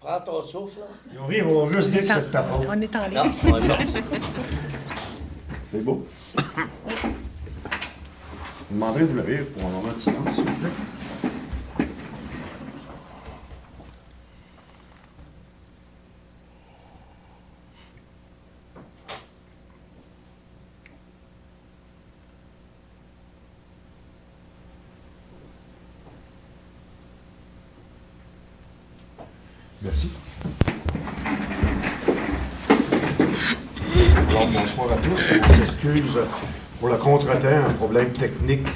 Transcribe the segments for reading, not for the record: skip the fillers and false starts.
Prends ton souffle, là. Oui, on va juste dire que c'est de ta faute. On est en ligne. Non, on est sorti. C'est beau. Je vous demanderai de vous lever pour un moment de silence, s'il vous plaît. Merci. Alors, bonsoir à tous. On s'excuse pour le contretemps. Un problème technique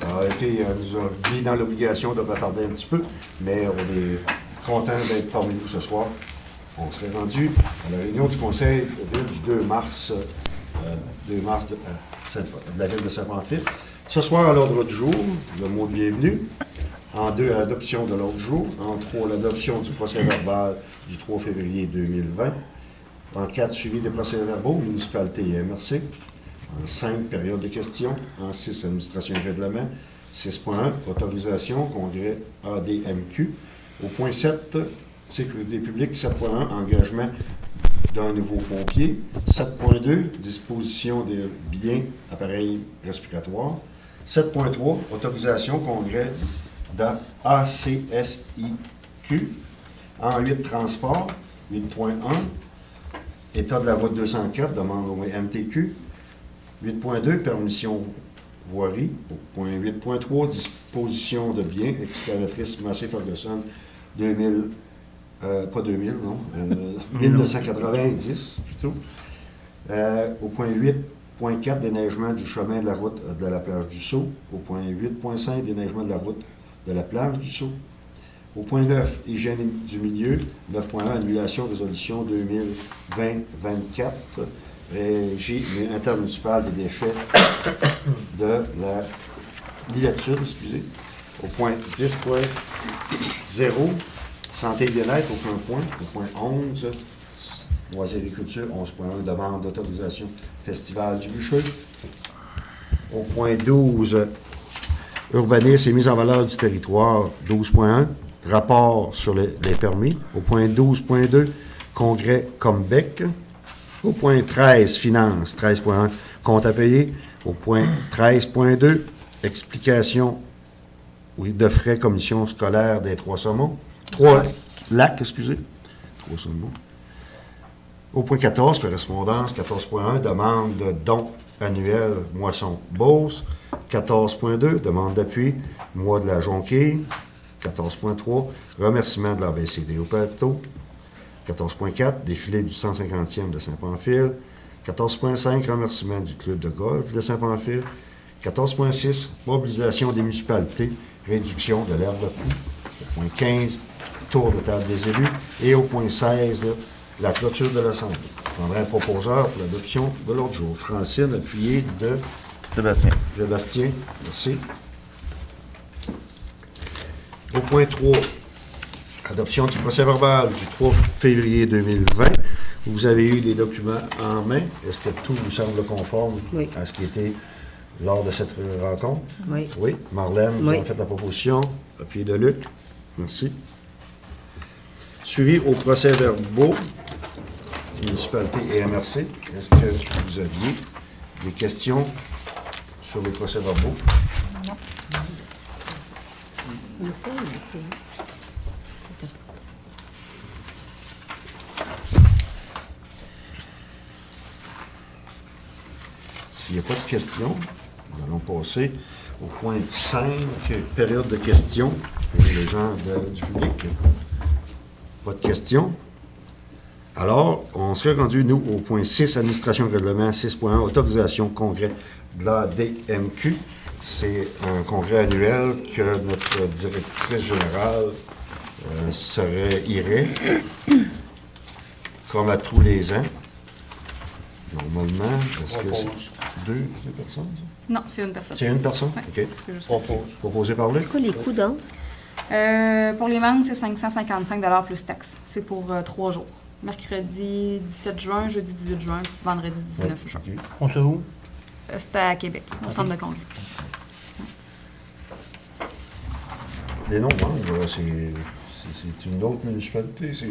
nous a mis dans l'obligation de retarder un petit peu, mais on est content d'être parmi nous ce soir. On serait rendu à la réunion du Conseil de ville du 2 mars de la ville de Saint-Pamphile. Ce soir, à l'ordre du jour, le mot de bienvenue. En 2, à l'adoption de l'ordre du jour. En 3, l'adoption du procès-verbal du 3 février 2020. En 4, suivi des procès-verbaux, municipalité et MRC. En 5, période de questions. En 6, administration et règlement. 6.1, autorisation, congrès ADMQ. Au point 7, sécurité publique. 7.1, engagement d'un nouveau pompier. 7.2, disposition des biens, appareils respiratoires. 7.3, autorisation, congrès dans ACSIQ. En 8, transport. 8.1, état de la route 204, demande au MTQ. 8.2, permission voirie. Point 8.3, disposition de biens, excavatrice Massey Ferguson 2000, pas 2000, non, 1990 plutôt. Au point 8.4, déneigement du chemin de la route de la plage du Sceau. Au point 8.5, déneigement de la route de la plage du Sceau. Au point 9, hygiène du milieu. 9.1, annulation résolution 2020-24, régie intermunicipale des déchets de la Liatude, excusez. Au point 10.0, santé et bien-être, aucun point. Au point 11, loisirs et culture, 11.1, demande d'autorisation festival du Bûcheux. Au point 12, urbanisme et mise en valeur du territoire, 12.1, rapport sur les permis. Au point 12.2, congrès Combec. Au point 13, finances, 13.1, compte à payer. Au point 13.2, explication de frais commission scolaire des Trois lacs, excusez. Trois-Saumons. Au point 14, correspondance, 14.1, demande de don annuel moisson Beauce. 14.2, demande d'appui, mois de la Jonquille. 14.3, remerciement de l'ABCD au plateau. 14.4, défilé du 150e de Saint-Pamphile. 14.5, remerciement du club de golf de Saint-Pamphile. 14.6, mobilisation des municipalités, réduction de l'aire de coût. Au point 15, tour de table des élus. Et au point 16, la clôture de l'Assemblée. Je prendrai un proposeur pour l'adoption de l'autre jour. Francine, appuyée de Sébastien, merci. Au point 3, adoption du procès-verbal du 3 février 2020. Vous avez eu les documents en main. Est-ce que tout vous semble conforme à ce qui était lors de cette rencontre? Oui. Oui. Marlène, vous avez fait la proposition. Appuyé de Luc. Merci. Suivi au procès-verbaux, municipalité et MRC. Est-ce que vous aviez des questions sur les procès-verbaux? Non. S'il n'y a pas de questions, nous allons passer au point 5, période de questions pour les gens du public. Pas de questions. Alors, on serait rendu, nous, au point 6, administration règlement, 6.1, autorisation congrès de la DMQ. C'est un congrès annuel que notre directrice générale irait, comme à tous les ans. Normalement, est-ce que c'est deux personnes, ça? Non, c'est une personne. C'est une personne? Ouais. OK. C'est juste Proposé par lui? C'est quoi les coûts donc? pour les membres, c'est 555 plus taxes. C'est pour 3 jours. Mercredi 17 juin, jeudi 18 juin, vendredi 19 juin. OK. On sait où? C'était à Québec, au centre de congrès. Les noms, hein, c'est C'est une autre municipalité? C'est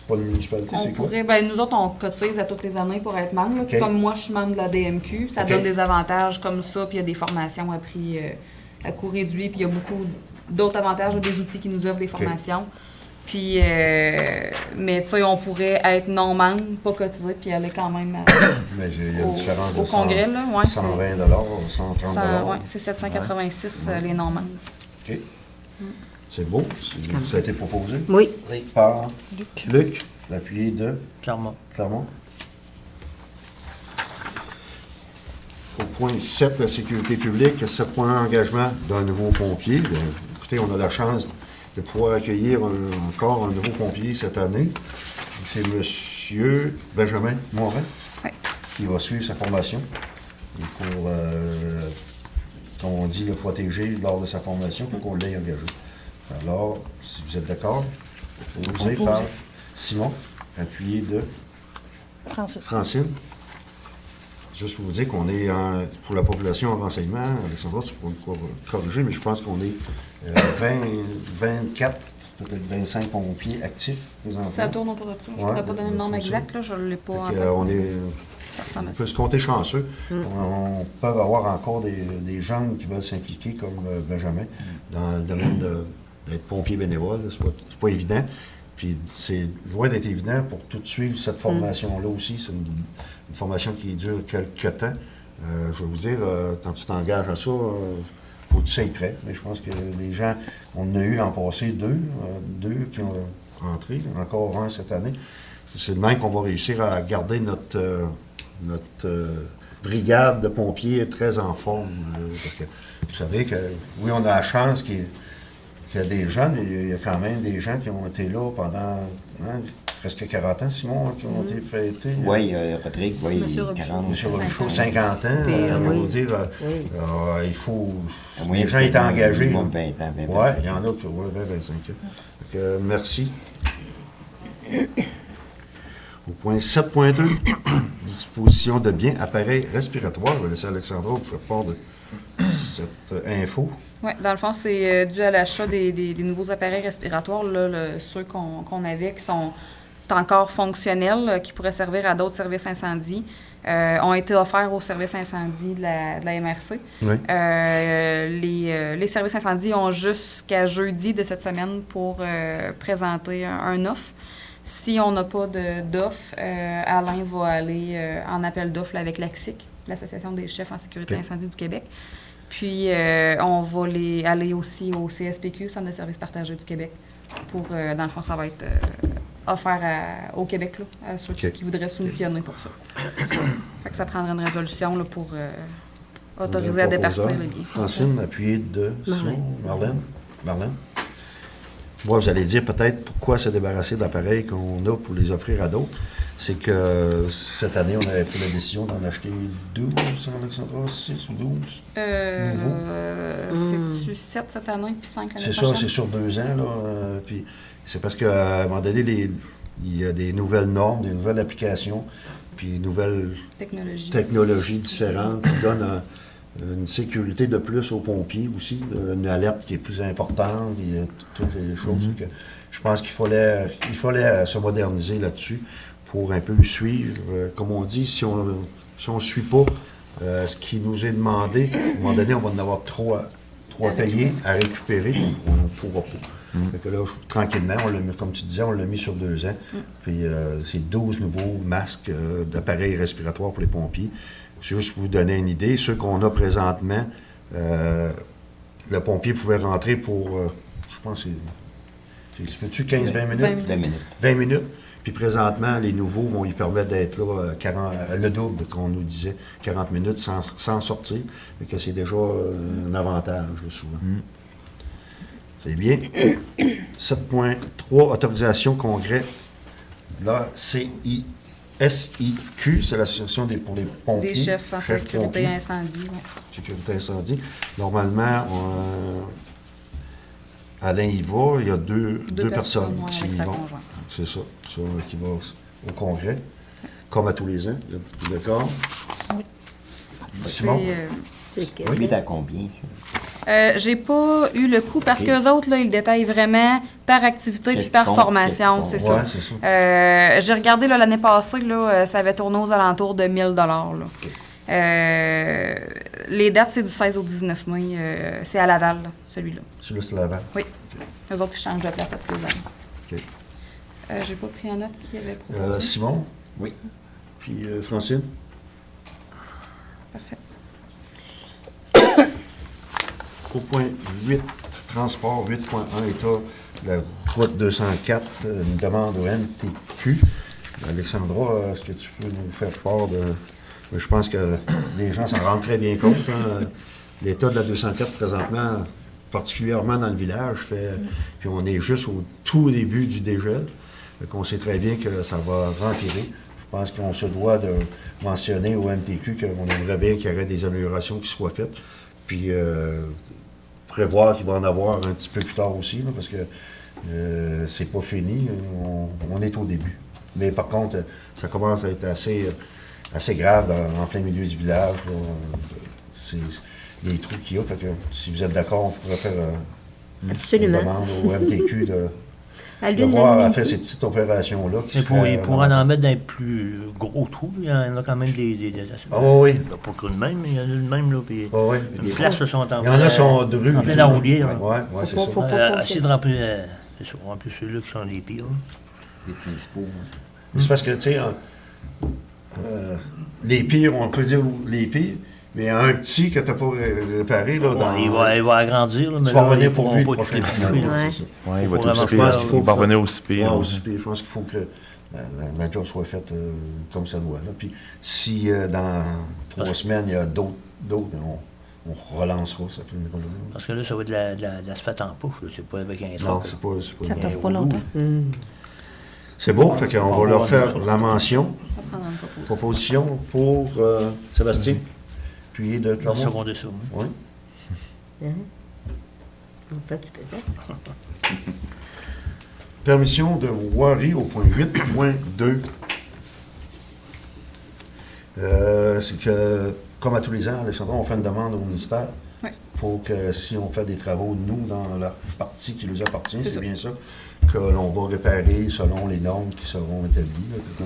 pas une municipalité, c'est quoi? Nous autres, on cotise à toutes les années pour être membre. OK. Comme moi, je suis membre de la DMQ. Ça OK. donne des avantages comme ça, puis il y a des formations à prix à coût réduit, puis il y a beaucoup d'autres avantages, des outils qui nous offrent des formations. Puis, mais tu sais, on pourrait être non-membre, pas cotiser, puis aller quand même Mais il y a une différence de au congrès, là. Ouais, 120 130 ouais, c'est 786 les non-membres. OK. C'est beau. Ça a été proposé Oui. par Luc, l'appuyé de Clermont. Clermont. Au point 7, la sécurité publique, 7.1, engagement d'un nouveau pompier. Bien, écoutez, on a la chance de pouvoir accueillir encore un nouveau pompier cette année. C'est M. Benjamin Morin Oui. qui va suivre sa formation et pour, comme on dit, le protéger lors de sa formation. Il faut qu'on l'ait engagé. Alors, si vous êtes d'accord, je vais vous dire par Simon, appuyé de Francine. Juste pour vous dire qu'on est, pour la population en renseignement, Alexandra, tu pourrais me corriger, mais je pense qu'on est 24, peut-être 25 pompiers actifs présentement. Ça tourne autour de ça. Je ne pourrais pas donner le nombre exact, là, je ne l'ai pas en tête. On est, Ça ressemble à on ça. peut se compter chanceux. On peut avoir encore des jeunes qui veulent s'impliquer, comme Benjamin, dans le domaine d'être pompier bénévole. C'est pas évident. Puis c'est loin d'être évident pour tout suivre cette formation-là aussi. C'est une formation qui dure quelques temps. Je vais vous dire, quand tu t'engages à ça, faut que tu sois prêt. Mais je pense que les gens, on en a eu l'an passé deux qui ont rentré, encore un cette année. C'est de même qu'on va réussir à garder notre brigade de pompiers très en forme. Parce que vous savez que, oui, on a la chance qu'il y a des jeunes, il y a quand même des gens qui ont été là pendant presque 40 ans, Simon, qui ont été fêtés. Oui, Rodrigue, oui, Monsieur Robichaud. 40. Monsieur Robichaud, 50 ans. Puis, On oui. va dire, Oui. il faut. À moyen Les gens étaient engagés. minimum 20 ans, 20 Oui, il y en a qui ont 20-25 ans. Donc, merci. Au point 7.2, disposition de biens, appareils respiratoires. Je vais laisser Alexandra vous faire part de cette info. Oui, dans le fond, c'est dû à l'achat des nouveaux appareils respiratoires, là, ceux qu'on avait qui sont encore fonctionnels, qui pourraient servir à d'autres services incendie, ont été offerts aux services incendie de la MRC. Oui. Les services incendie ont jusqu'à jeudi de cette semaine pour présenter un offre. Si on n'a pas d'offre, Alain va aller en appel d'offres avec l'ACSIC, l'Association des chefs en sécurité incendie du Québec. Puis, on va aller aussi au CSPQ, Centre de services partagés du Québec, pour, dans le fond, ça va être offert au Québec, là, à ceux qui voudraient soumissionner pour ça. Fait que ça prendrait une résolution là, pour autoriser à départir les biens. Francine, appuyée de Simon, Marlène. Moi, vous allez dire peut-être pourquoi se débarrasser d'appareils qu'on a pour les offrir à d'autres. C'est que cette année, on avait pris la décision d'en acheter 12, Alexandra, 6 ou 12 nouveaux. C'est-tu 7 cette année, puis 5 l'année C'est prochaine? ça, c'est sur 2 ans. Là, puis c'est parce qu'à un moment donné, il y a des nouvelles normes, des nouvelles applications, puis des nouvelles technologies différentes qui donnent une sécurité de plus aux pompiers aussi, une alerte qui est plus importante, et toutes les choses. Que je pense qu'il fallait se moderniser là-dessus pour un peu suivre. Comme on dit, si on ne suit pas ce qui nous est demandé, à un moment donné, on va en avoir trop à payer, à récupérer, on ne pourra pas. Fait que là, tranquillement, comme tu disais, on l'a mis sur 2 ans. Puis c'est 12 nouveaux masques d'appareils respiratoires pour les pompiers. Juste pour vous donner une idée, ceux qu'on a présentement, le pompier pouvait rentrer pour, je pense, c'est 15-20 minutes? 20 minutes. 20 minutes. Puis présentement, les nouveaux vont lui permettre d'être là le double qu'on nous disait, 40 minutes sans sortir. Fait que c'est déjà un avantage, là, souvent. C'est bien. 7.3, autorisation congrès. Là, SIQ, c'est l'association pour les pompiers. Des chefs en sécurité pompiers. incendie. Ouais. Sécurité incendie. Normalement, Alain y va. Il y a deux personnes ouais, qui avec y sa vont. conjointe. C'est ça, qui va au congrès, comme à tous les ans. Vous êtes d'accord? Simon? C'est C'est lequel? Oui, mais t'as combien, ça? J'ai pas eu le coût parce Ok. qu'eux autres, là, ils détaillent vraiment par activité et Qu'est-ce par qu'ils font, formation, qu'est-ce c'est qu'ils ça. Ouais, c'est ça. J'ai regardé là, l'année passée, là, ça avait tourné aux alentours de 1 000 là. Les dates, c'est du 16 au 19 mai. C'est à Laval, là, celui-là. Celui-là, c'est l'avant. Oui. Eux autres, ils changent de place à tous les années. OK. J'ai pas pris en note qui avait proposé. Simon, Oui. puis Francine. Parfait. Au point 8, transport 8.1, état de la route 204, une demande au MTQ. Alexandra, est-ce que tu peux nous faire part de... Je pense que les gens s'en rendent très bien compte. Hein. L'état de la 204 présentement, particulièrement dans le village, puis on est juste au tout début du dégel. On sait très bien que ça va rempirer. Je pense qu'on se doit de mentionner au MTQ qu'on aimerait bien qu'il y aurait des améliorations qui soient faites. Puis prévoir qu'il va en avoir un petit peu plus tard aussi, là, parce que c'est pas fini. On est au début. Mais par contre, ça commence à être assez grave en plein milieu du village. Là. C'est les trous qu'il y a. Fait que, si vous êtes d'accord, on pourrait faire une Absolument. demande au MTQ de À de l'une voir à de faire ces petites opérations-là. Mais ils pourraient en mettre dans les plus gros trous. Il y en a quand même des Ah oui, pas que le même, mais il y en a le même. Là, puis ah oui. une place se sont en Il y en a sont de rue. en plein arrodier. Oui, ouais, c'est ça. Faut pas Essayer de remplir, c'est ça, remplir ceux-là qui sont les pires. là. Les principaux. Mais c'est parce que, tu sais, les pires, on peut dire les pires, mais un petit que tu n'as pas réparé, là, dans... Ouais, il va agrandir, là, mais Tu vas là, revenir ils pour pourront lui pas le tous prochain. les couper, là. Ouais. C'est ça. Oui, il va Faut être aussi vraiment pire. qu'il faut Il va revenir aussi Ouais, pire. aussi pire. Je pense qu'il faut que la job soit faite comme ça doit. Là. Puis si dans 3 semaines, il y a d'autres, on relancera, ça fait une Parce que là, ça va être de l'asphalte en poche. là. C'est pas avec un Non, truc. c'est pas... Ça bien t'offre pas au longtemps. C'est beau, fait qu'on va leur faire la mention, Ça prendra une proposition. proposition pour Sébastien, puis de On va Clermont. seconder ça. hein. Oui. Longtemps, tu fais ça. Permission de voirie au point 8.2. C'est que, comme à tous les ans, Alexandra, on fait une demande au ministère Oui. pour que si on fait des travaux, nous, dans la partie qui nous appartient, C'est c'est ça. bien ça, que l'on va réparer selon les normes qui seront établies, là,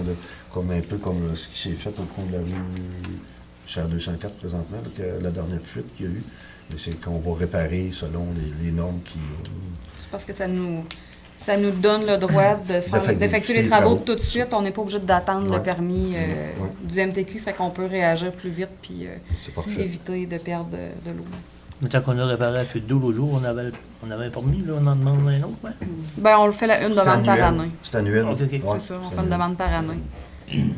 comme un peu comme ce qui s'est fait au coin de la rue sur la 204 présentement, là, que la dernière fuite qu'il y a eu. Mais c'est qu'on va réparer selon les normes qui... C'est parce que ça nous donne le droit d'effectuer les travaux tout de suite. On n'est pas obligé d'attendre Ouais. le permis Ouais. du MTQ, fait qu'on peut réagir plus vite puis C'est parfait. éviter de perdre de l'eau. Mais tant qu'on a réparé la fuite d'eau l'autre jour, on avait un permis, là, on en demande un autre. Ouais. Ben, on le fait une C'est demande par annuel. année. C'est annuel. Ok, ok. Ouais, C'est ça, on c'est fait une annuel. demande par année.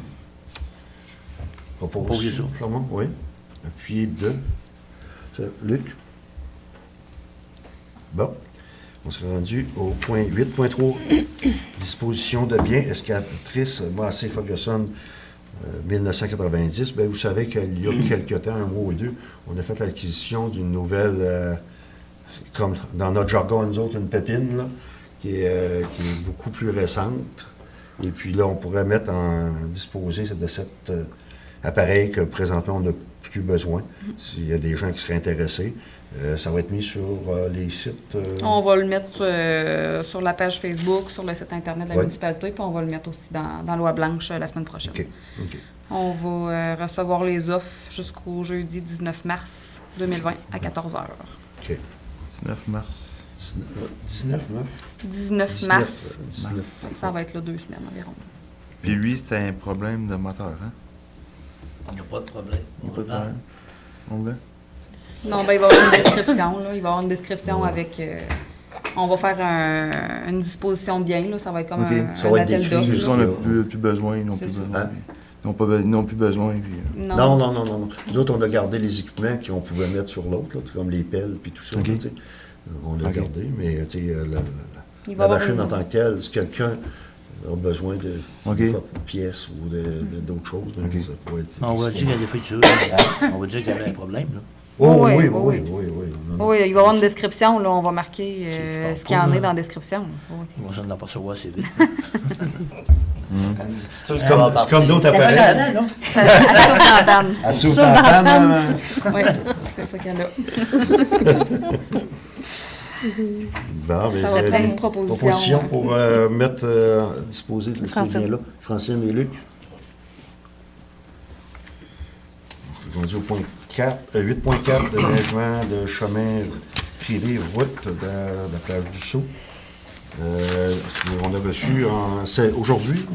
Propose Pas oublier ça. Clermont, oui. Appuyé de Luc. Bon. On s'est rendu au point 8.3. Disposition de biens, escalatrice Massey Ferguson 1990. Bien, vous savez qu'il y a quelque temps, un mois ou deux, on a fait l'acquisition d'une nouvelle, comme dans notre jargon, nous autres, une pépine, là, qui est beaucoup plus récente. Et puis là, on pourrait mettre disposer de cet appareil que présentement, on n'a plus besoin. S'il y a des gens qui seraient intéressés, ça va être mis sur les sites. On va le mettre sur la page Facebook, sur le site Internet de la Ouais. municipalité, puis on va le mettre aussi dans Loi Blanche la semaine prochaine. OK. OK. On va recevoir les offres jusqu'au jeudi 19 mars 2020 à 14h. OK. 19 mars. 19, 9? 19 mars, 19. ça va être là 2 semaines environ. Puis lui, c'était un problème de moteur, hein? Il n'y a pas de problème. Il n'y a pas de problème. On l'a? Non, ben il va y avoir une description, là. Il va y avoir une description avec... on va faire une disposition de bien, là. Ça va être comme OK. Ça un va être appel décrit, d'offres. Juste là. on n'a plus besoin, ils n'ont C'est plus ça. besoin. Hein? Ils n'ont plus besoin. Puis, Non, non, non, non, non. Nous autres, on a gardé les équipements qu'on pouvait mettre sur l'autre, là, comme les pelles puis tout ça. OK. là, tu sais. On l'a OK. gardé, mais tu sais, Il va y la avoir machine une- en tant que telle, si quelqu'un a besoin de OK. de pièces ou d'autres choses, ben, OK. ça pourrait être... On va dire qu'il y a des features. On va dire qu'il y avait un problème. Là. Oh, Oui, oui, oui, oui, oui. oui, oui. Non, non. Oui, il va y avoir une description, là. On va marquer C'est ce qu'il y en pas, est dans la description. là. Oui. Ils vont s'en apercevoir assez vite. C'est comme d'autres appareils. non? Ça, elle souffle dans la panne. Elle s'ouvre dans la panne, hein. Oui, c'est c'est ça qu'elle a. Bon, mais Ça vous va avez prendre des une proposition. propositions pour mettre à disposer de ces Francine. biens-là. Francine et Luc. Ils ont dit au point 8.4, déneigement de chemin privé, route de la plage du Sault. On a reçu, c'est aujourd'hui,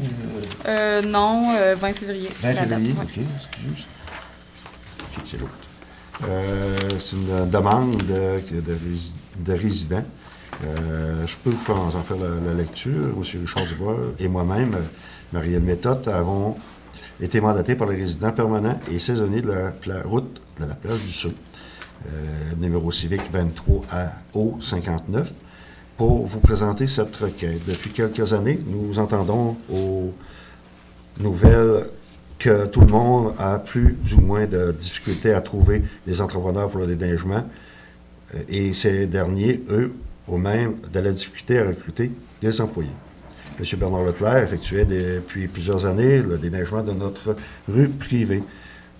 Non, 20 février. 20 la date, février, ouais. OK, excuse. OK, c'est l'autre. C'est une demande de résidents. Je peux vous en faire la lecture. M. Richard Dubois et moi-même, Marielle Méthode, avons été mandatés par les résidents permanents et saisonniers de la route de la plage du Sault, numéro civique 23 AO 59, pour vous présenter cette requête. Depuis quelques années, nous entendons aux nouvelles que tout le monde a plus ou moins de difficultés à trouver des entrepreneurs pour le déneigement et ces derniers, eux, au même, de la difficulté à recruter des employés. M. Bernard Leclerc effectuait depuis plusieurs années le déneigement de notre rue privée.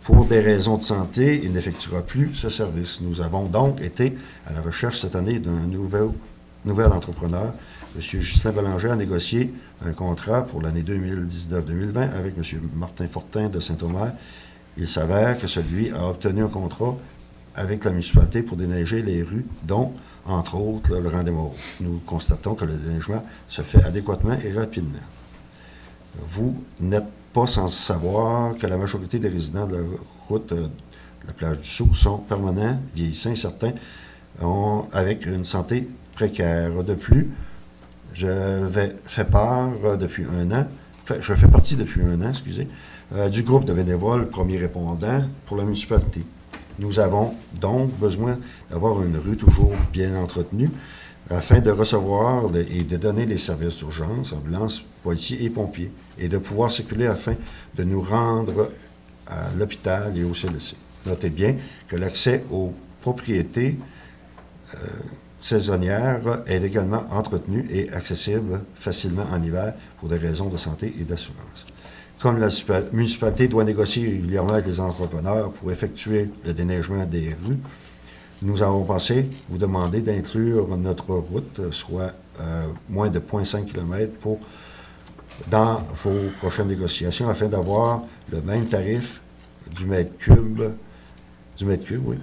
Pour des raisons de santé, il n'effectuera plus ce service. Nous avons donc été à la recherche cette année d'un nouvel entrepreneur. M. Justin Bélanger a négocié un contrat pour l'année 2019-2020 avec M. Martin Fortin de Saint-Omer. Il s'avère que celui a obtenu un contrat avec la municipalité pour déneiger les rues, dont, entre autres, le rang des Moreaux. Nous constatons que le déneigement se fait adéquatement et rapidement. Vous n'êtes pas sans savoir que la majorité des résidents de la route de la plage du Sault sont permanents, vieillissants, certains avec une santé précaire. De plus, je fais partie depuis un an, du groupe de bénévoles premiers répondants pour la municipalité. Nous avons donc besoin d'avoir une rue toujours bien entretenue afin de recevoir et de donner les services d'urgence, ambulance, policiers et pompiers, et de pouvoir circuler afin de nous rendre à l'hôpital et au CLSC. Notez bien que l'accès aux propriétés saisonnières est également entretenu et accessible facilement en hiver pour des raisons de santé et d'assurance. Comme la municipalité doit négocier régulièrement avec les entrepreneurs pour effectuer le déneigement des rues, nous avons pensé vous demander d'inclure notre route, soit moins de 0,5 km, dans vos prochaines négociations afin d'avoir le même tarif du mètre cube, oui.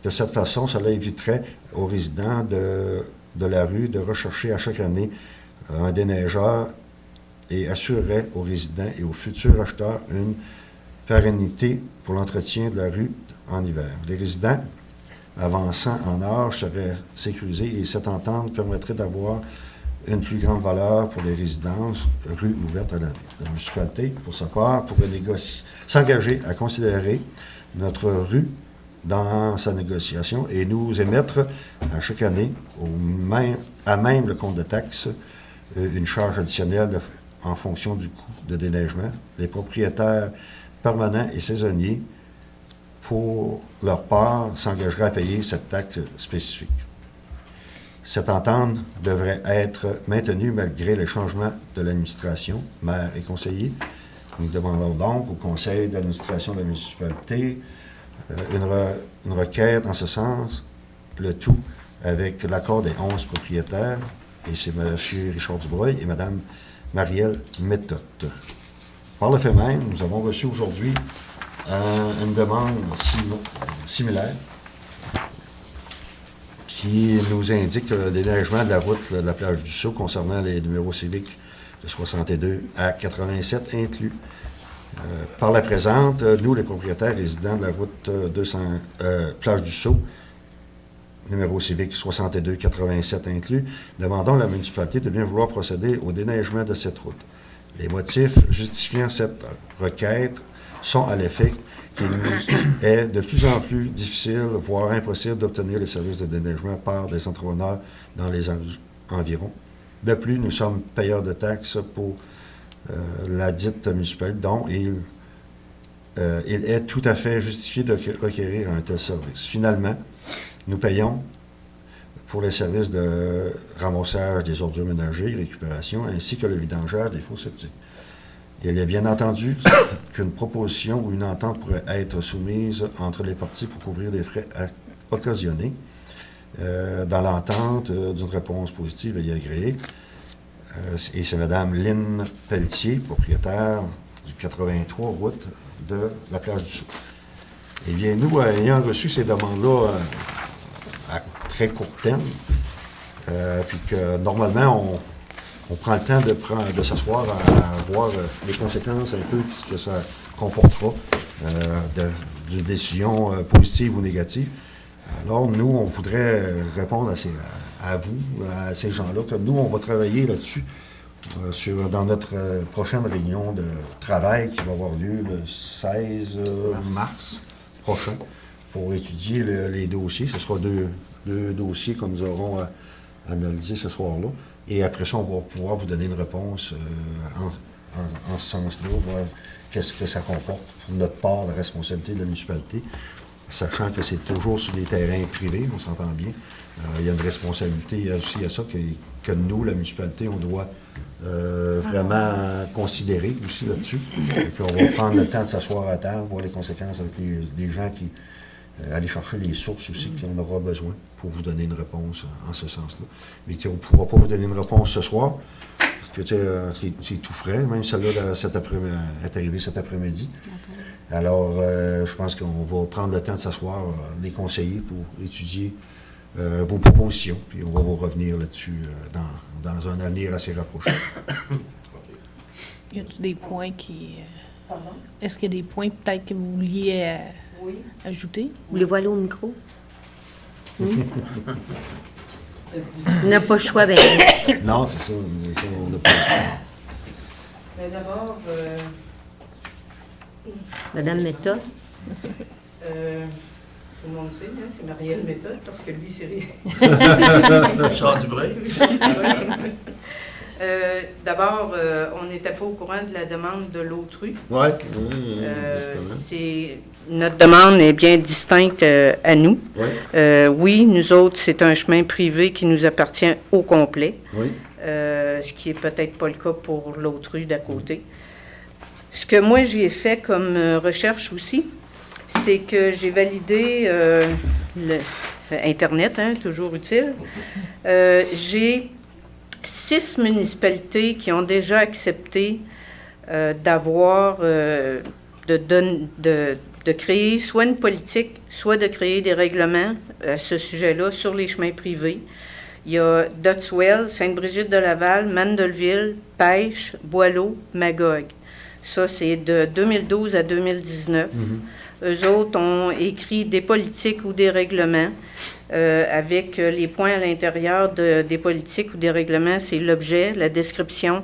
De cette façon, cela éviterait aux résidents de la rue de rechercher à chaque année un déneigeur et assurerait aux résidents et aux futurs acheteurs une pérennité pour l'entretien de la rue en hiver. Les résidents avançant en âge seraient sécurisés et cette entente permettrait d'avoir une plus grande valeur pour les résidences, rues ouvertes à l'année. La municipalité, pour sa part, pourrait s'engager à considérer notre rue dans sa négociation et nous émettre à chaque année, à même le compte de taxes, une charge additionnelle en fonction du coût de déneigement. Les propriétaires permanents et saisonniers, pour leur part, s'engageraient à payer cette taxe spécifique. Cette entente devrait être maintenue malgré les changements de l'administration, maire et conseiller. Nous demandons donc au conseil d'administration de la municipalité une requête en ce sens, le tout avec l'accord des 11 propriétaires, et c'est M. Richard Dubois et Mme Marielle Méthode. Par le fait même, nous avons reçu aujourd'hui une demande similaire qui nous indique que le déneigement de la route de la plage du Sault concernant les numéros civiques de 62 à 87 inclus. Par la présente, nous, les propriétaires résidents de la route plage du Sault, numéro civique 62-87 inclus, demandons à la municipalité de bien vouloir procéder au déneigement de cette route. Les motifs justifiant cette requête sont à l'effet qu'il nous est de plus en plus difficile, voire impossible, d'obtenir les services de déneigement par des entrepreneurs dans les environs. De plus, nous sommes payeurs de taxes pour la dite municipalité, dont il est tout à fait justifié de requérir un tel service. Finalement, nous payons pour les services de ramassage des ordures ménagères, récupération, ainsi que le vidangeur des fours septiques. Il est bien entendu qu'une proposition ou une entente pourrait être soumise entre les parties pour couvrir les frais occasionnés. Dans l'entente, d'une réponse positive et agréée. Et c'est Mme Lynne Pelletier, propriétaire du 83 route de la plage du Sceau. Eh bien, nous, ayant reçu ces demandes-là à très court terme, puis que normalement, on prend le temps de s'asseoir à voir les conséquences un peu de ce que ça comportera d'une décision positive ou négative. Alors, nous, on voudrait répondre à vous, à ces gens-là, que nous, on va travailler là-dessus dans notre prochaine réunion de travail qui va avoir lieu le 16 mars prochain pour étudier les dossiers. Ce sera deux dossiers que nous aurons à analyser ce soir-là. Et après ça, on va pouvoir vous donner une réponse en ce sens-là, voir qu'est-ce que ça comporte pour notre part, la responsabilité de la municipalité, sachant que c'est toujours sur des terrains privés, on s'entend bien. Il y a une responsabilité aussi à ça que nous, la municipalité, on doit vraiment considérer aussi là-dessus. Et puis on va prendre le temps de s'asseoir à table, voir les conséquences avec les gens qui... aller chercher les sources aussi qu'on aura besoin pour vous donner une réponse en ce sens-là. Mais on ne pourra pas vous donner une réponse ce soir, parce que c'est tout frais, même celle-là est arrivée cet après-midi. Alors, je pense qu'on va prendre le temps de s'asseoir, les conseillers, pour étudier vos propositions, puis on va vous revenir là-dessus dans un avenir assez rapproché. Y a-t-il des points qui... Est-ce qu'il y a des points peut-être que vous vouliez ajouter? Vous les voilez au micro? On n'a pas le choix avec Non, c'est ça. On n'a pas... Mais d'abord, Madame Metta. tout le monde sait, hein, c'est Marielle Méthode, parce que lui, c'est rien. Charles Dubreuil. D'abord, on n'était pas au courant de la demande de l'Autrue. Oui, notre demande est bien distincte à nous. Oui. Oui, nous autres, c'est un chemin privé qui nous appartient au complet. Oui. Ce qui est peut-être pas le cas pour l'Autrue d'à côté. Ce que moi, j'ai fait comme recherche aussi, c'est que j'ai validé Internet, hein, toujours utile. J'ai 6 municipalités qui ont déjà accepté d'avoir, de créer soit une politique, soit de créer des règlements à ce sujet-là sur les chemins privés. Il y a Dotswell, Sainte-Brigitte-de-Laval, Mandelville, Pêche, Boileau, Magog. Ça, c'est de 2012 à 2019. Eux autres ont écrit des politiques ou des règlements avec les points à l'intérieur des politiques ou des règlements, c'est l'objet, la description,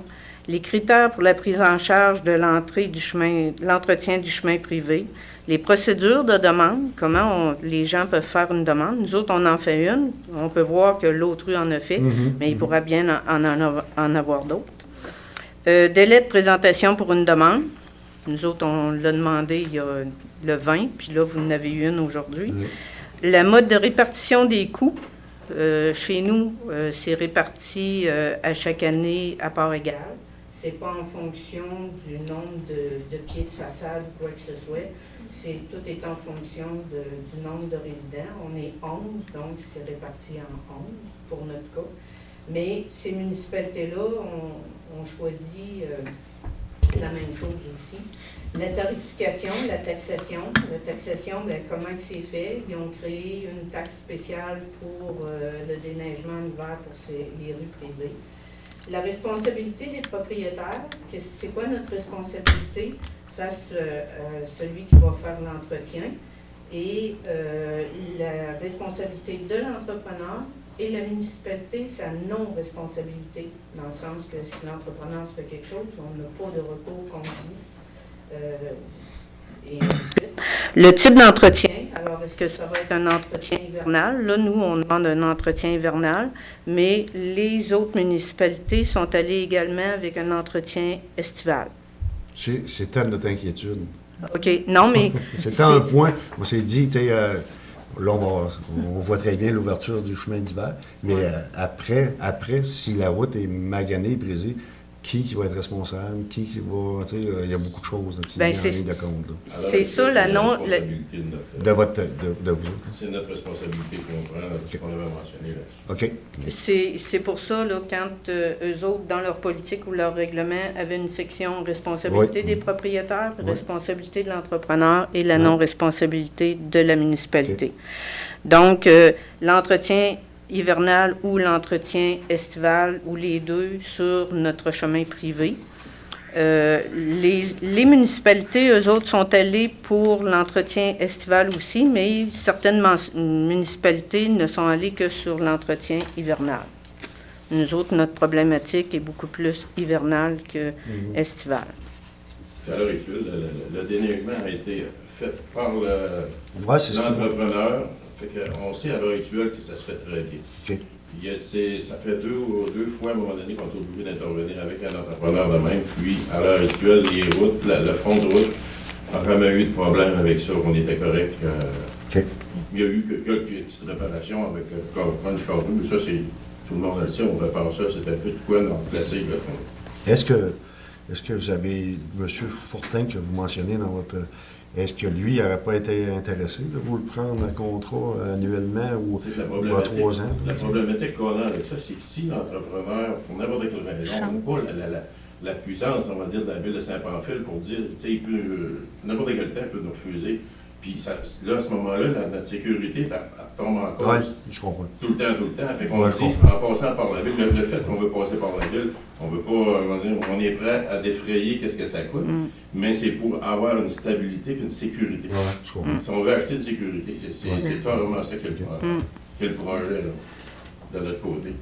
les critères pour la prise en charge de l'entretien du chemin privé, les procédures de demande, comment les gens peuvent faire une demande. Nous autres, on en fait une. On peut voir que l'Autrue en a fait, mais il pourra bien en avoir d'autres. Délai de présentation pour une demande. Nous autres, on l'a demandé il y a le 20, puis là, vous en avez eu une aujourd'hui. Oui. La mode de répartition des coûts. Chez nous, c'est réparti à chaque année à part égale. C'est pas en fonction du nombre de pieds de façade ou quoi que ce soit. Tout est en fonction du nombre de résidents. On est 11, donc c'est réparti en 11 pour notre cas. Mais ces municipalités-là ont choisi la même chose aussi. La tarification, la taxation. La taxation, bien, comment c'est fait? Ils ont créé une taxe spéciale pour le déneigement en hiver pour les rues privées. La responsabilité des propriétaires, c'est quoi notre responsabilité face à celui qui va faire l'entretien? Et la responsabilité de l'entrepreneur et la municipalité, sa non-responsabilité, dans le sens que si l'entrepreneur se fait quelque chose, on n'a pas de recours contre lui. Et ensuite, le type d'entretien, alors est-ce que ça va être un entretien hivernal? Là, nous, on demande un entretien hivernal, mais les autres municipalités sont allées également avec un entretien estival. C'était notre inquiétude. OK, non, mais... C'était un point, on s'est dit, tu sais, là, on voit très bien l'ouverture du chemin d'hiver, mais après, si la route est maganée, brisée, qui va être responsable, qui va... Tu sais, il y a beaucoup de choses là, qui Ben, viennent en ligne de compte. Là. Alors, C'est ça, la non- responsabilité de notre- De vous autres. Hein. C'est notre responsabilité qu'on prend, ce qu'on avait mentionné là-dessus. OK. C'est pour ça, là, quand eux autres, dans leur politique ou leur règlement, avaient une section responsabilité Oui. des propriétaires, Oui. responsabilité de l'entrepreneur et la Oui. non-responsabilité de la municipalité. Donc, l'entretien hivernal ou l'entretien estival, ou les deux, sur notre chemin privé. Les municipalités, eux autres, sont allés pour l'entretien estival aussi, mais certaines municipalités ne sont allées que sur l'entretien hivernal. Nous autres, notre problématique est beaucoup plus hivernale que estivale. À l'heure actuelle, le déneigement a été fait par Ouais, c'est ce que... l'entrepreneur. On sait à l'heure actuelle que ça se fait très bien. OK. Ça fait deux fois à un moment donné qu'on est obligé d'intervenir avec un entrepreneur de même. Puis, à l'heure actuelle, les routes, le fond de route, n'a jamais eu de problème avec ça. On était correct. OK. Il y a eu quelques petites réparations avec le carreau, mais ça, c'est tout le monde le sait. On répare ça. C'est un peu de quoi dans le classique. Est-ce que vous avez, M. Fortin, que vous mentionnez dans votre... Est-ce que lui n'aurait pas été intéressé de vous le prendre un contrat annuellement ou à 3 ans? La problématique qu'on a avec ça, c'est que si l'entrepreneur, pour n'importe quelle raison, n'a pas la puissance, on va dire, de la ville de Saint-Pamphile pour dire, tu sais, il peut, n'importe quel temps, il peut nous refuser. Puis ça, là, à ce moment-là, notre sécurité elle tombe en cause. Oui, je comprends. Tout le temps. Fait qu'on Ouais, se dit, en passant par la ville, le fait qu'on veut passer par la ville, on veut pas, on va dire, on est prêt à défrayer qu'est-ce que ça coûte, mais c'est pour avoir une stabilité et une sécurité. Oui, je comprends. Si on veut acheter de sécurité, c'est carrément ça qu'est le projet là, de notre côté.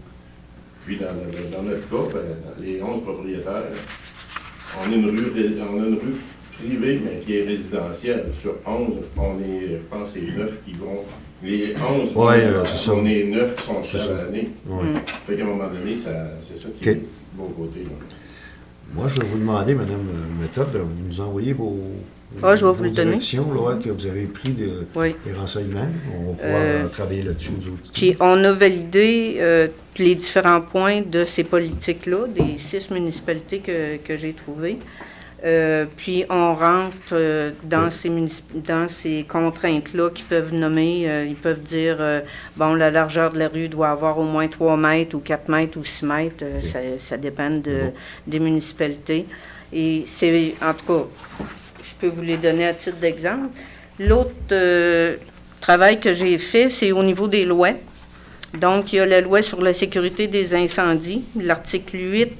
Puis dans notre cas, ben, les 11 propriétaires, on a une rue privée, mais qui est résidentielle. Sur 11, je pense que c'est 9 qui vont. Les 11, on est 9 qui sont chers à l'année. Ouais. Fait qu'à un moment donné, c'est ça qui est du bon côté. Là. Moi, je vais vous demander, Mme Méthode, de nous envoyer vos Je vais vous le donner. directions, là, que vous avez pris des renseignements. On va pouvoir travailler là-dessus, nous autres. Puis on a validé les différents points de ces politiques-là, des 6 municipalités que j'ai trouvées. Puis on rentre dans ces contraintes-là qu'ils peuvent nommer. Ils peuvent dire, bon, la largeur de la rue doit avoir au moins 3 mètres ou 4 mètres ou 6 mètres. Ça dépend des municipalités. Et c'est, en tout cas, je peux vous les donner à titre d'exemple. L'autre travail que j'ai fait, c'est au niveau des lois. Donc, il y a la loi sur la sécurité des incendies, l'article 8,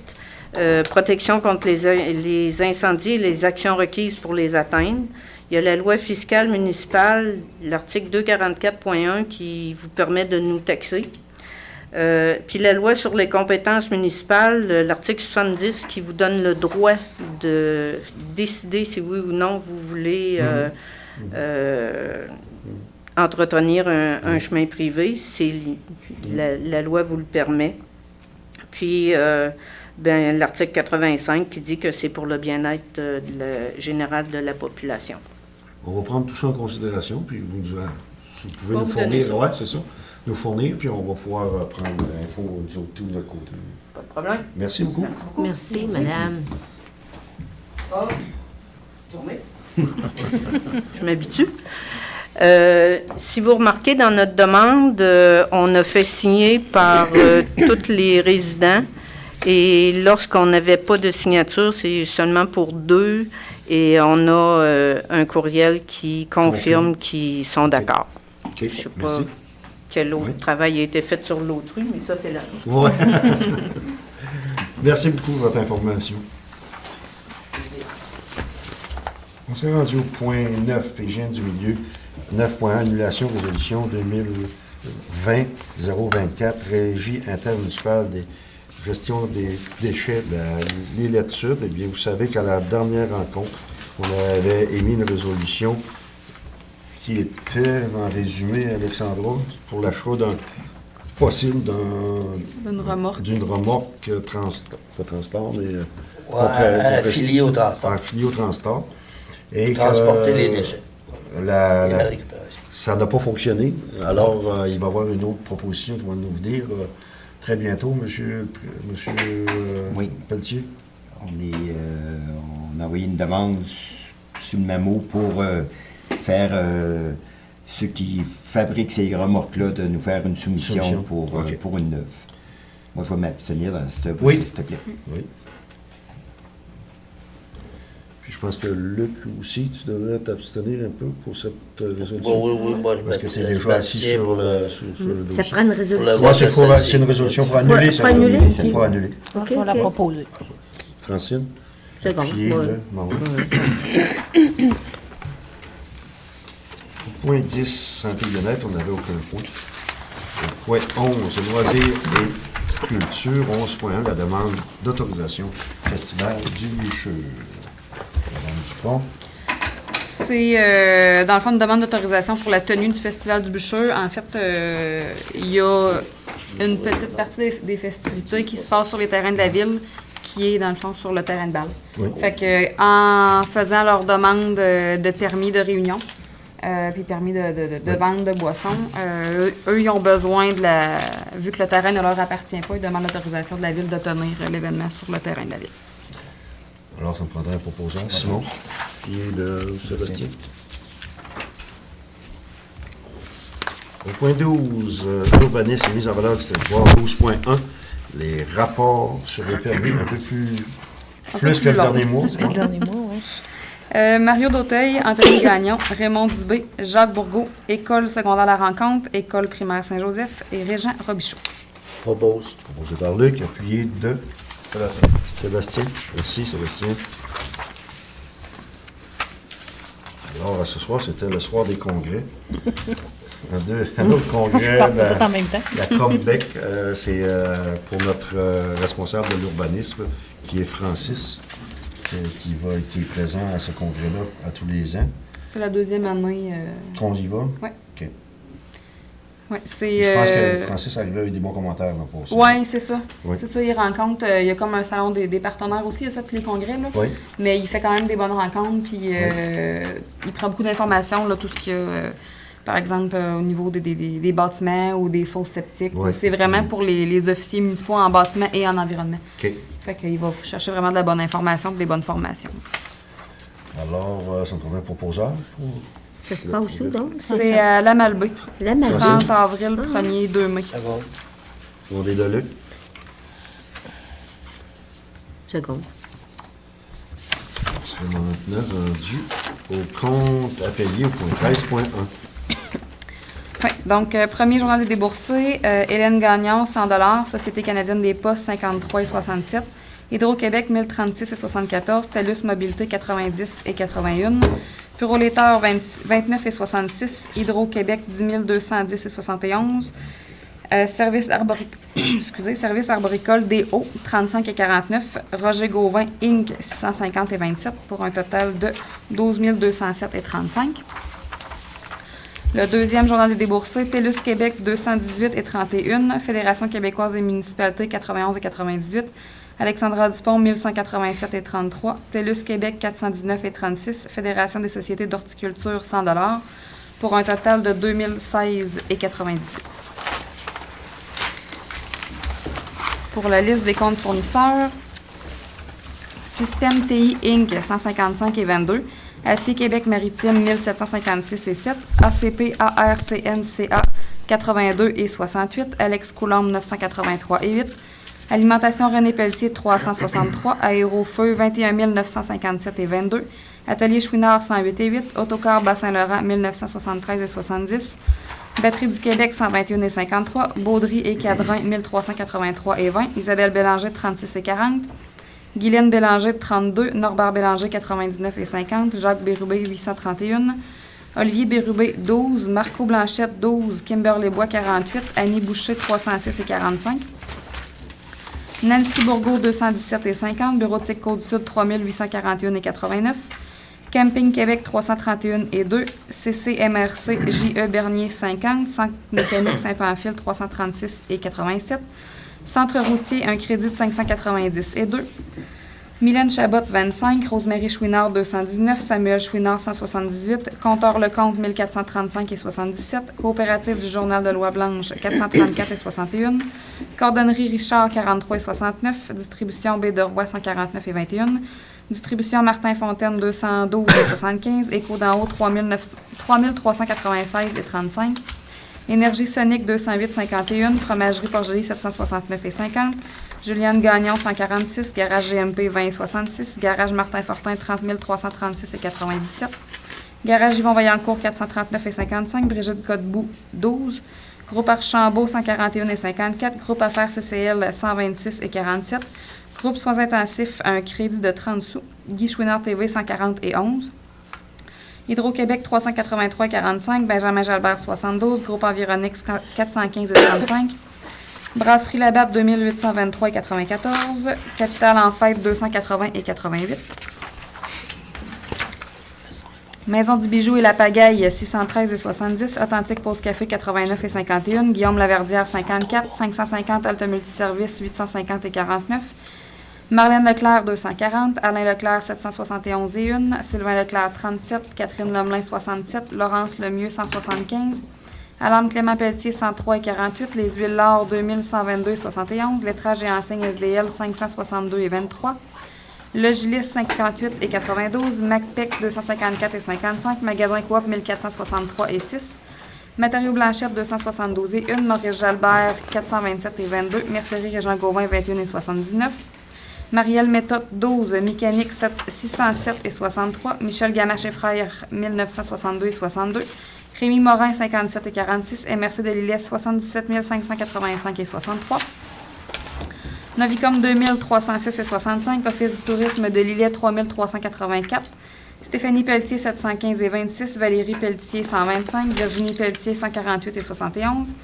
protection contre les incendies et les actions requises pour les atteindre. Il y a la loi fiscale municipale, l'article 244.1, qui vous permet de nous taxer. Puis la loi sur les compétences municipales, l'article 70, qui vous donne le droit de décider si oui ou non vous voulez entretenir un chemin privé. La loi vous le permet. Puis l'article 85 qui dit que c'est pour le bien-être général de la population. On va prendre tout ça en considération, puis si vous pouvez Bon, nous vous fournir, donnez ça. ouais, c'est ça, nous fournir, puis on va pouvoir prendre l'info nous autres, tout de notre côté. Pas de problème. Merci beaucoup. Merci, madame. Tournez. Je m'habitue. Si vous remarquez dans notre demande, on a fait signer par tous les résidents. Et lorsqu'on n'avait pas de signature, c'est seulement pour 2. Et on a un courriel qui confirme qu'ils sont d'accord. OK, Je ne sais pas merci. quel autre Oui. travail a été fait sur l'autre rue, mais ça, c'est là. Ouais. Merci beaucoup pour votre information. On s'est rendu au point 9, hygiène du milieu. 9.1, annulation résolution 2020-024, régie intermunicipale des gestion des déchets de l'île Sud. Eh bien, vous savez qu'à la dernière rencontre, on avait émis une résolution qui était, en résumé, Alexandra, pour l'achat d'une remorque pas Transstar, mais affilié au transport. affiliée au Transstar. Et Transporter les déchets. Et la récupération. Ça n'a pas fonctionné. Alors, il va y avoir une autre proposition qui va nous venir très bientôt, monsieur Oui. Pelletier. On a envoyé une demande sur le mémo pour faire ceux qui fabriquent ces remorques-là de nous faire une soumission OK. pour une neuve. Moi, je vais m'abstenir dans cette vote, Oui. s'il te plaît. Oui. Puis je pense que Luc aussi, tu devrais t'abstenir un peu pour cette résolution. Oui, moi je Parce que tu es m'abstiens déjà assis sur le Ça dossier. prend une résolution. Ouais, c'est une résolution pour annuler. Pour annuler? C'est pour annuler. OK, On l'a OK. proposé. Francine? C'est bon. Puis, Ouais. bon. Au point 10, santé et bien-être, on n'avait aucun point. Au point 11, loisirs et culture, 11.1, la demande d'autorisation festival du Bûcheux. Madame Dupont. C'est, dans le fond, une demande d'autorisation pour la tenue du Festival du Bûcheux. En fait, il y a une petite partie des festivités qui se passe sur les terrains de la ville, qui est, dans le fond, sur le terrain de balle. Oui. Fait que, en faisant leur demande de permis de réunion, puis permis de vente de boissons, eux, ils ont besoin de la... Vu que le terrain ne leur appartient pas, ils demandent l'autorisation de la ville de tenir l'événement sur le terrain de la ville. Alors, ça me prendrait un proposant, Simon, puis de Sébastien. Au point 12, l'urbanisme et mise en valeur du territoire, 12.1, les rapports sur les permis, un peu plus que le long. dernier mois. Le dernier mois, oui. Mario Dauteuil, Anthony Gagnon, Raymond Dubé, Jacques Bourgault, École secondaire La Rencontre, École primaire Saint-Joseph et Régent Robichaud. propose. Proposé par Luc, appuyé de Sébastien. Merci, Sébastien. Alors, ce soir, c'était le soir des congrès. Un autre On se congrès, parle tout en même temps. la Combec, c'est pour notre responsable de l'urbanisme, qui est Francis, qui est présent à ce congrès-là à tous les ans. C'est la deuxième année. Qu'on y va? Ouais. OK. Ouais, c'est. Je pense que Francis arrivait avec des bons commentaires là, pour ça. Oui, c'est ça. Oui. C'est ça, il rencontre. Il y a comme un salon des partenaires aussi, il y a ça, tous les congrès. Là. Oui. Mais il fait quand même des bonnes rencontres, puis il prend beaucoup d'informations, là, tout ce qu'il y a, par exemple, au niveau des bâtiments ou des fosses septiques. Oui. C'est vraiment pour les officiers municipaux en bâtiment et en environnement. OK. Fait qu'il va chercher vraiment de la bonne information et des bonnes formations. Alors, ça me prendrait un proposeur. Ça se passe où, donc? C'est à la Malbaie. La Malbaie. 30 avril, 1er, 2 mai. Demandez de Luc. Seconde. C'est le 99 rendu au compte à payer au point 13.1. Oui, donc, premier journal des déboursés, Hélène Gagnon, 100 Société canadienne des postes, 53 et 67 Hydro-Québec, 1036 et 74 TELUS Mobilité, 90 et 81 Puro-Laiteurs, 29 et 66 Hydro-Québec, 10 210 et 71 Service arboricole des Hauts, 35 et 49 Roger Gauvin, Inc., 650 et 27 pour un total de 12 207 et 35 Le deuxième journal des déboursés, TELUS Québec, 218 et 31 Fédération québécoise des municipalités, 91 et 98 Alexandra Dupont, 1187 et 33 TELUS Québec, 419 et 36 Fédération des sociétés d'horticulture, 100 pour un total de 2016 et 98 Pour la liste des comptes fournisseurs, Système TI Inc., 155 et 22 Acier Québec Maritime, 1756 et 7 ACP ARCNCA, 82 et 68 Alex Coulombe, 983 et 8 Alimentation René Pelletier, 363 Aérofeu, 21 957 et 22 Atelier Chouinard, 108 et 8 Autocar Bas-Saint-Laurent, 1973 et 70 Batterie du Québec, 121 et 53 Baudry et Cadrin, 1383 et 20 Isabelle Bélanger, 36 et 40 Guylaine Bélanger, 32 Norbert Bélanger, 99 et 50 Jacques Bérubé, 831 Olivier Bérubé, 12 Marco Blanchette, 12 Kimberly Bois, 48 Annie Boucher, 306 et 45 Nancy Bourgault, 217 et 50 Bureautique Côte-Sud, 3841 et 89 Camping Québec, 331 et 2 CCMRC, J.E. Bernier, 50 Centre mécanique Saint-Pamphile, 336 et 87 Centre routier, un crédit de 590 et 2 Mylène Chabot, 25. Rosemary Chouinard, 219. Samuel Chouinard, 178. Compteur Lecomte, 1435 et 77. Coopérative du Journal de Loi-Blanche, 434 et 61. Cordonnerie Richard, 43 et 69. Distribution Baie de Roy, 149 et 21. Distribution Martin Fontaine, 212 et 75. Écho d'en haut, 3396 et 35. Énergie Sonique, 208, 51. Fromagerie Port-Joli, 769 et 50. Juliane Gagnon, 146. Garage GMP, 20 et 66. Garage Martin Fortin, 30 336 et 97. Garage Yvon Vaillancourt, 439 et 55. Brigitte Godbout, 12. Groupe Archambault, 141 et 54. Groupe Affaires CCL, 126 et 47. Groupe Soins intensifs, un crédit de 30 sous. Guy Chouinard TV, 140 et 11. Hydro-Québec, 383 et 45. Benjamin Jalbert, 72. Groupe Environix, 415 et 35. Brasserie Labatte, 2823 et 94. Capital en fête, 280 et 88. Maison du Bijou et la Pagaille, 613 et 70. Authentique Pause Café, 89 et 51. Guillaume Laverdière, 54. 550 Alta Multiservice, 850 et 49. Marlène Leclerc, 240. Alain Leclerc, 771 et 1. Sylvain Leclerc, 37. Catherine Lemelin, 67. Laurence Lemieux, 175. Alarme Clément Pelletier, 103 et 48. Les Huiles L'Or, 2122 et 71. Lettrage et enseigne SDL, 562 et 23. Le Gilis, 58 et 92. MacPec, 254 et 55. Magasin Coop, 1463 et 6. Matériaux Blanchette, 272 et 1. Maurice Jalbert, 427 et 22. Mercerie Régent Gauvin, 21 et 79. Marielle Méthode, 12. Mécanique, 607 et 63. Michel Gamache et Frères, 1962 et 62. Rémi Morin, 57 et 46. MRC de Lillet, 77 585 et 63. Novicom, 2306 et 65. Office du tourisme de Lillet, 3384. Stéphanie Pelletier, 715 et 26. Valérie Pelletier, 125. Virginie Pelletier, 148 et 71.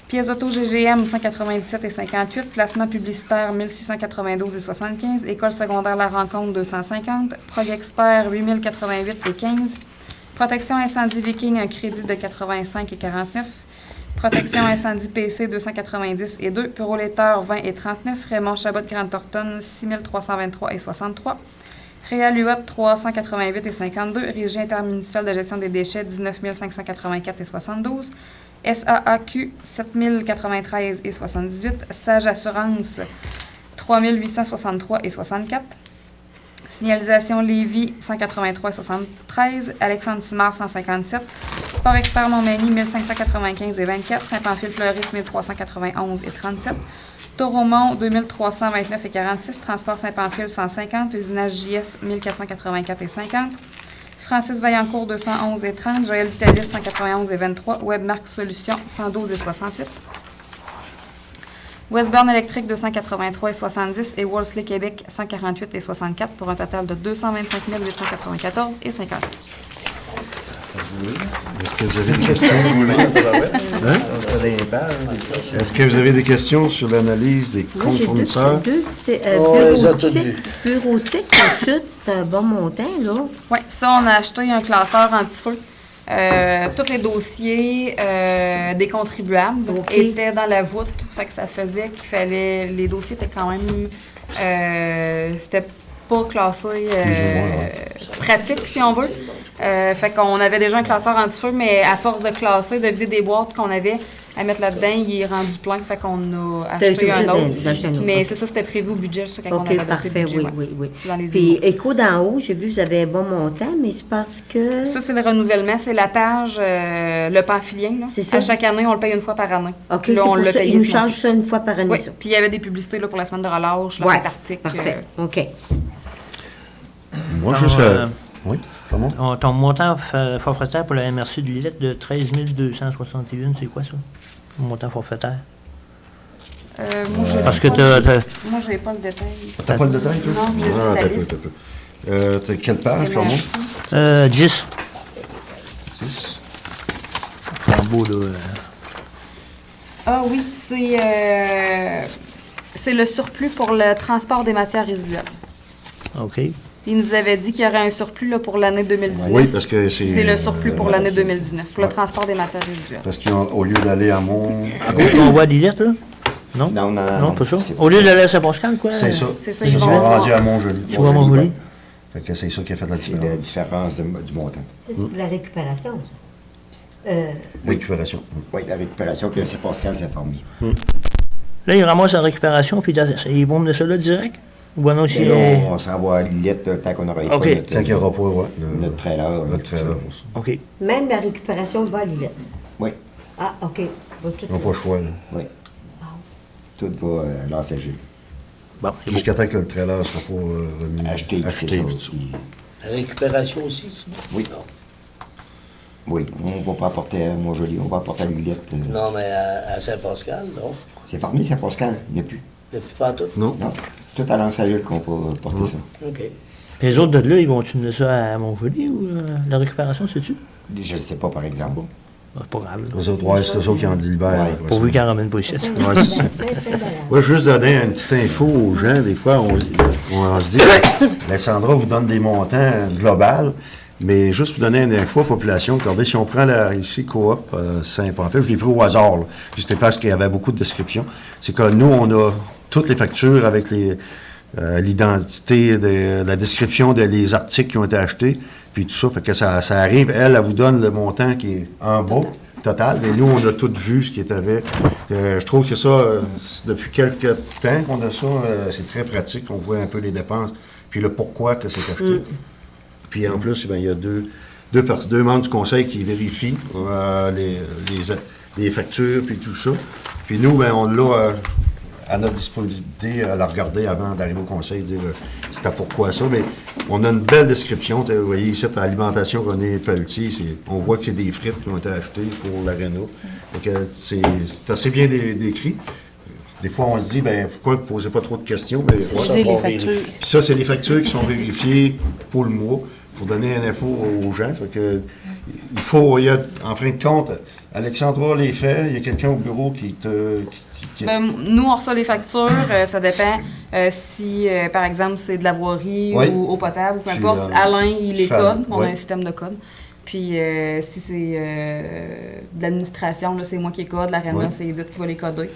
Pièces auto GGM, 197 et 58. Placement publicitaire, 1692 et 75. École secondaire La Rencontre, 250. Prog Expert, 8088 et 15. Protection incendie Viking, un crédit de 85 et 49. Protection incendie PC, 290 et 2. Puroléteur, 20 et 39. Raymond Chabot Grande Thornton, 6323 et 63. Réal Huot, 388 et 52. Régie intermunicipale de gestion des déchets, 19 584 et 72. SAAQ, 7093 et 78. Sage Assurance, 3863 et 64. Signalisation Lévis, 183 et 73. Alexandre Simard, 157. Sport Expert Montmagny, 1595 et 24. Saint-Pamphile-Fleuris, 1391 et 37. Toromont, 2329 et 46. Transport Saint-Pamphile, 150. Usinage JS, 1484 et 50. Francis Vaillancourt, 211 et 30. Joël Vitalis, 191 et 23. Webmark Solutions, 112 et 68. Westburn Électrique, 283 et 70. Et Wolseley Québec, 148 et 64, pour un total de 225 894 et 52. Est-ce que vous avez des questions? Hein? Est-ce que vous avez des questions sur l'analyse des comptes fournisseurs? Bureautique, c'est un bon montant, là. Oui, ça, on a acheté un classeur anti-feu. Tous les dossiers des contribuables étaient dans la voûte. Fait que ça faisait qu'il fallait... Les dossiers étaient quand même... c'était pas classé pratique, si on veut. Fait qu'on avait déjà un classeur anti-feu, mais à force de classer, de vider des boîtes qu'on avait à mettre là-dedans, il est rendu plein. Fait qu'on a acheté un autre. Mais c'est ça, c'était prévu au budget, ça, quand on avait adopté le budget. Oui. C'est dans les Puis, Écho d'en haut, j'ai vu que vous avez un bon montant, mais c'est parce que... Ça, c'est le renouvellement. C'est la page, le pamphilien. Là. C'est ça. À chaque année, on le paye une fois par année. OK, là, c'est on pour l'a ça. payé Ils nous ce chargent mois-ci. ça une fois par année, Oui, ça. puis il y avait des publicités là, pour la semaine de relâche, là, Ouais, Antarctique. parfait. OK. Moi, je serais... Oui, comment? Ton montant forfaitaire pour la MRC du Lillet de 13 261, c'est quoi ça? Le montant forfaitaire? Moi, Parce que moi, je n'ai pas le détail. T'as pas le détail, toi? Non, j'ai juste la liste. T'as quelle page, Clermont? 10. 10. C'est en beau, là. Ah oui, c'est le surplus pour le transport des matières résiduelles. OK. Il nous avait dit qu'il y aurait un surplus là, pour l'année 2019. Oui, parce que c'est... C'est le surplus pour l'année 2019, pour le transport des matières résiduelles. Parce qu'au lieu d'aller à Mont... On voit Lillet, là? Non? Non, Pas ça? c'est- Au lieu de la Saint-Pascal, quoi? C'est ça. C'est ça, Ils ils sont vont- rendus à Montjoli. Tu vois, mon joli. Fait que c'est ça qui a fait la C'est la différence. différence du montant. C'est pour la récupération, ça. Récupération. Oui, la récupération que c'est Pascal s'est formé. Là, ils ramassent la récupération, puis ils vont mener ça là direct? Ou non, Et si... là, on s'en va à Lillette tant qu'on n'aura OK. pas Quand il n'y aura pas, ouais, notre trailer. notre trailer. OK. Même la récupération va à Lillette. Oui, Ah, OK. Va tout On n'a pas le choix. Là. oui. Tout va à l'ACG. Bon, c'est beau. Jusqu'à temps que le trailer ne sera pas remis. Acheter, c'est ça. tout ça. Puis- Récupération aussi, c'est bon? Oui. Oui, on ne va pas apporter à Montjoli, on va apporter à Lillette. Non, mais à Saint-Pascal, non? C'est formé, c'est Pascal, il n'y a plus. Depuis pas tout? Non. Non, c'est tout à l'Anse-Ajulle qu'on va porter ça. OK. Les autres de là, ils vont-tu mener ça à Montjoli ou la récupération, sais-tu? Je ne sais pas, par exemple. Bah, c'est pas grave. là. Les autres, ouais, c'est eux autres qui en délibèrent. Ouais, après Pourvu ça. qu'ils en ramènent pas ici. Ouais, c'est ça. Moi, juste donner une petite info aux gens. Des fois, on se dit, Alexandra vous donne des montants globaux, mais juste pour donner une info à la population, regardez, si on prend ici Coop Saint-Pamphile, je l'ai pris au hasard, là, juste parce qu'il y avait beaucoup de descriptions, c'est que nous, on a toutes les factures avec l'identité, la description des articles qui ont été achetés, puis tout ça, fait que ça arrive, elle vous donne le montant qui est en bas, total, mais nous, on a tout vu ce qui est avec. Je trouve que ça, depuis quelques temps qu'on a ça, c'est très pratique, on voit un peu les dépenses, puis le pourquoi que c'est acheté. Puis en plus, ben, il y a deux membres du conseil qui vérifient les factures, puis tout ça. Puis nous, ben, on l'a à notre disponibilité à la regarder avant d'arriver au conseil, dire c'était pourquoi ça. Mais on a une belle description. Vous voyez ici, à Alimentation René Pelletier, on voit que c'est des frites qui ont été achetées pour l'aréna. C'est assez bien décrit. Des fois, on se dit, ben pourquoi ne posez pas trop de questions? Mais, Utiliser les factures. puis ça, c'est les factures qui sont vérifiées pour le mois, pour donner une info aux gens. Fait que, en fin de compte, Alexandra les fait, il y a quelqu'un au bureau qui Nous, on reçoit les factures. Ça dépend si, par exemple, c'est de la voirie Oui. ou eau potable, ou peu Puis, importe. Alain, il les fais- code. On a oui. un système de code. Puis, si c'est de l'administration, là, c'est moi qui les code. L'Arena, Oui. c'est Edith qui va les coder.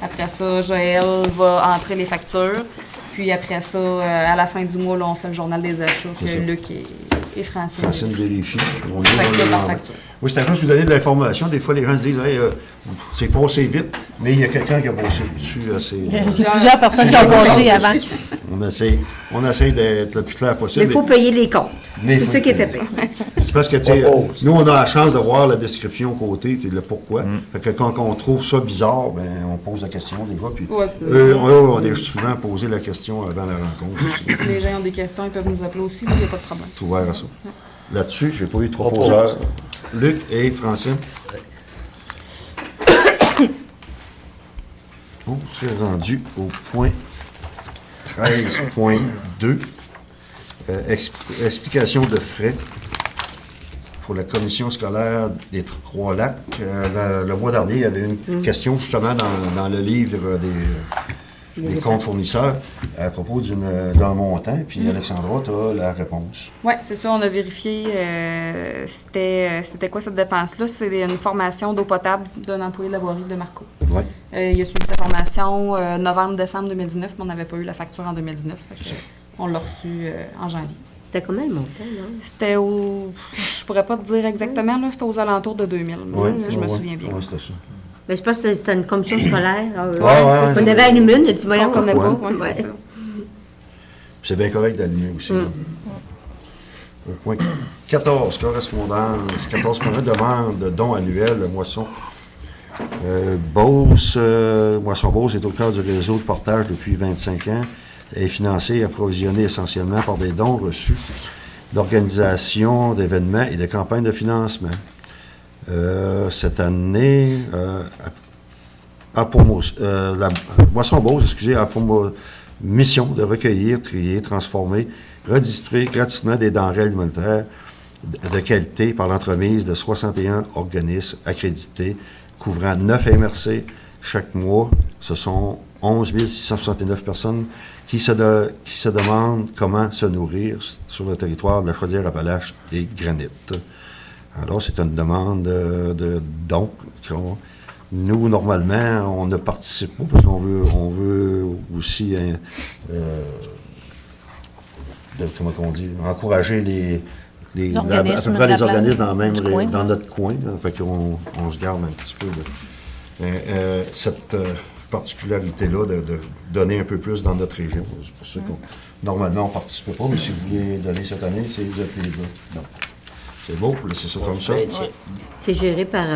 Après ça, Joël va entrer les factures. Puis après ça, à la fin du mois, là, on fait le journal des achats que ça. Luc et Francine. Francine vérifie. Facture par facture. Oui, c'est juste vous donner de l'information. Des fois, les gens se disent, hey, c'est passé vite, mais il y a quelqu'un qui a bossé dessus. Il y a plusieurs personnes qui ont passé avant. On essaie d'être le plus clair Mais possible. il faut payer les comptes. Mais C'est faut- ça qui était payé. C'est parce que, tu sais, nous, on a la chance de voir la description côté, tu sais, le pourquoi. Fait que quand on trouve ça bizarre, ben, on pose la question des fois. Puis Ouais. eux, on a souvent posé la question avant la rencontre. Si les gens ont des questions, ils peuvent nous appeler aussi. Il n'y a pas de problème. C'est ouvert à ça. Là-dessus, j'ai pas eu trois poseurs. Luc et Francine. On s'est rendu au point 13.2. Explication de frais pour la commission scolaire des Trois-Lacs. Le mois dernier, il y avait une question justement dans le livre des comptes fournisseurs à propos d'un montant. Puis Alexandra, tu as la réponse. Oui, c'est ça. On a vérifié c'était quoi cette dépense-là. C'est une formation d'eau potable d'un employé de la voirie de Marco. Ouais. Il a suivi sa formation novembre-décembre 2019, mais on n'avait pas eu la facture en 2019. Fait que, on l'a reçu en janvier. C'était combien le montant, non? C'était je pourrais pas te dire exactement, là, c'était aux alentours de 2000, me semble, si je me souviens bien. Oui, c'était ça. Mais je pense que c'était une commission scolaire. ouais, On avait allumé une, il a dit, voyons, On connaît pas, Ouais. ouais, c'est ça. Puis c'est bien correct d'allumer aussi. là. Point 14, correspondance. 14 demande de dons annuels de moisson. Moisson Beauce est au cœur du réseau de portage depuis 25 ans. Elle est financée et approvisionnée essentiellement par des dons reçus d'organisations, d'événements et de campagnes de financement. Cette année, la Moisson Beauce, a pour mission de recueillir, trier, transformer, redistribuer gratuitement des denrées alimentaires de qualité par l'entremise de 61 organismes accrédités couvrant 9 MRC chaque mois. Ce sont 11 669 personnes qui se demandent comment se nourrir sur le territoire de la Chaudière-Appalaches et Granit. Alors, c'est une demande de dons Nous, normalement, on ne participe pas parce qu'on veut aussi comment on dit, encourager à peu organismes près de les la organismes place, du coin. dans notre coin. Fait qu'on se garde un petit peu cette particularité-là de donner un peu plus dans notre région. C'est pour ça qu'on normalement on ne participe pas, mais si vous voulez donner cette année, vous êtes les gars. Donc, c'est beau, laissez ça comme ça. C'est géré par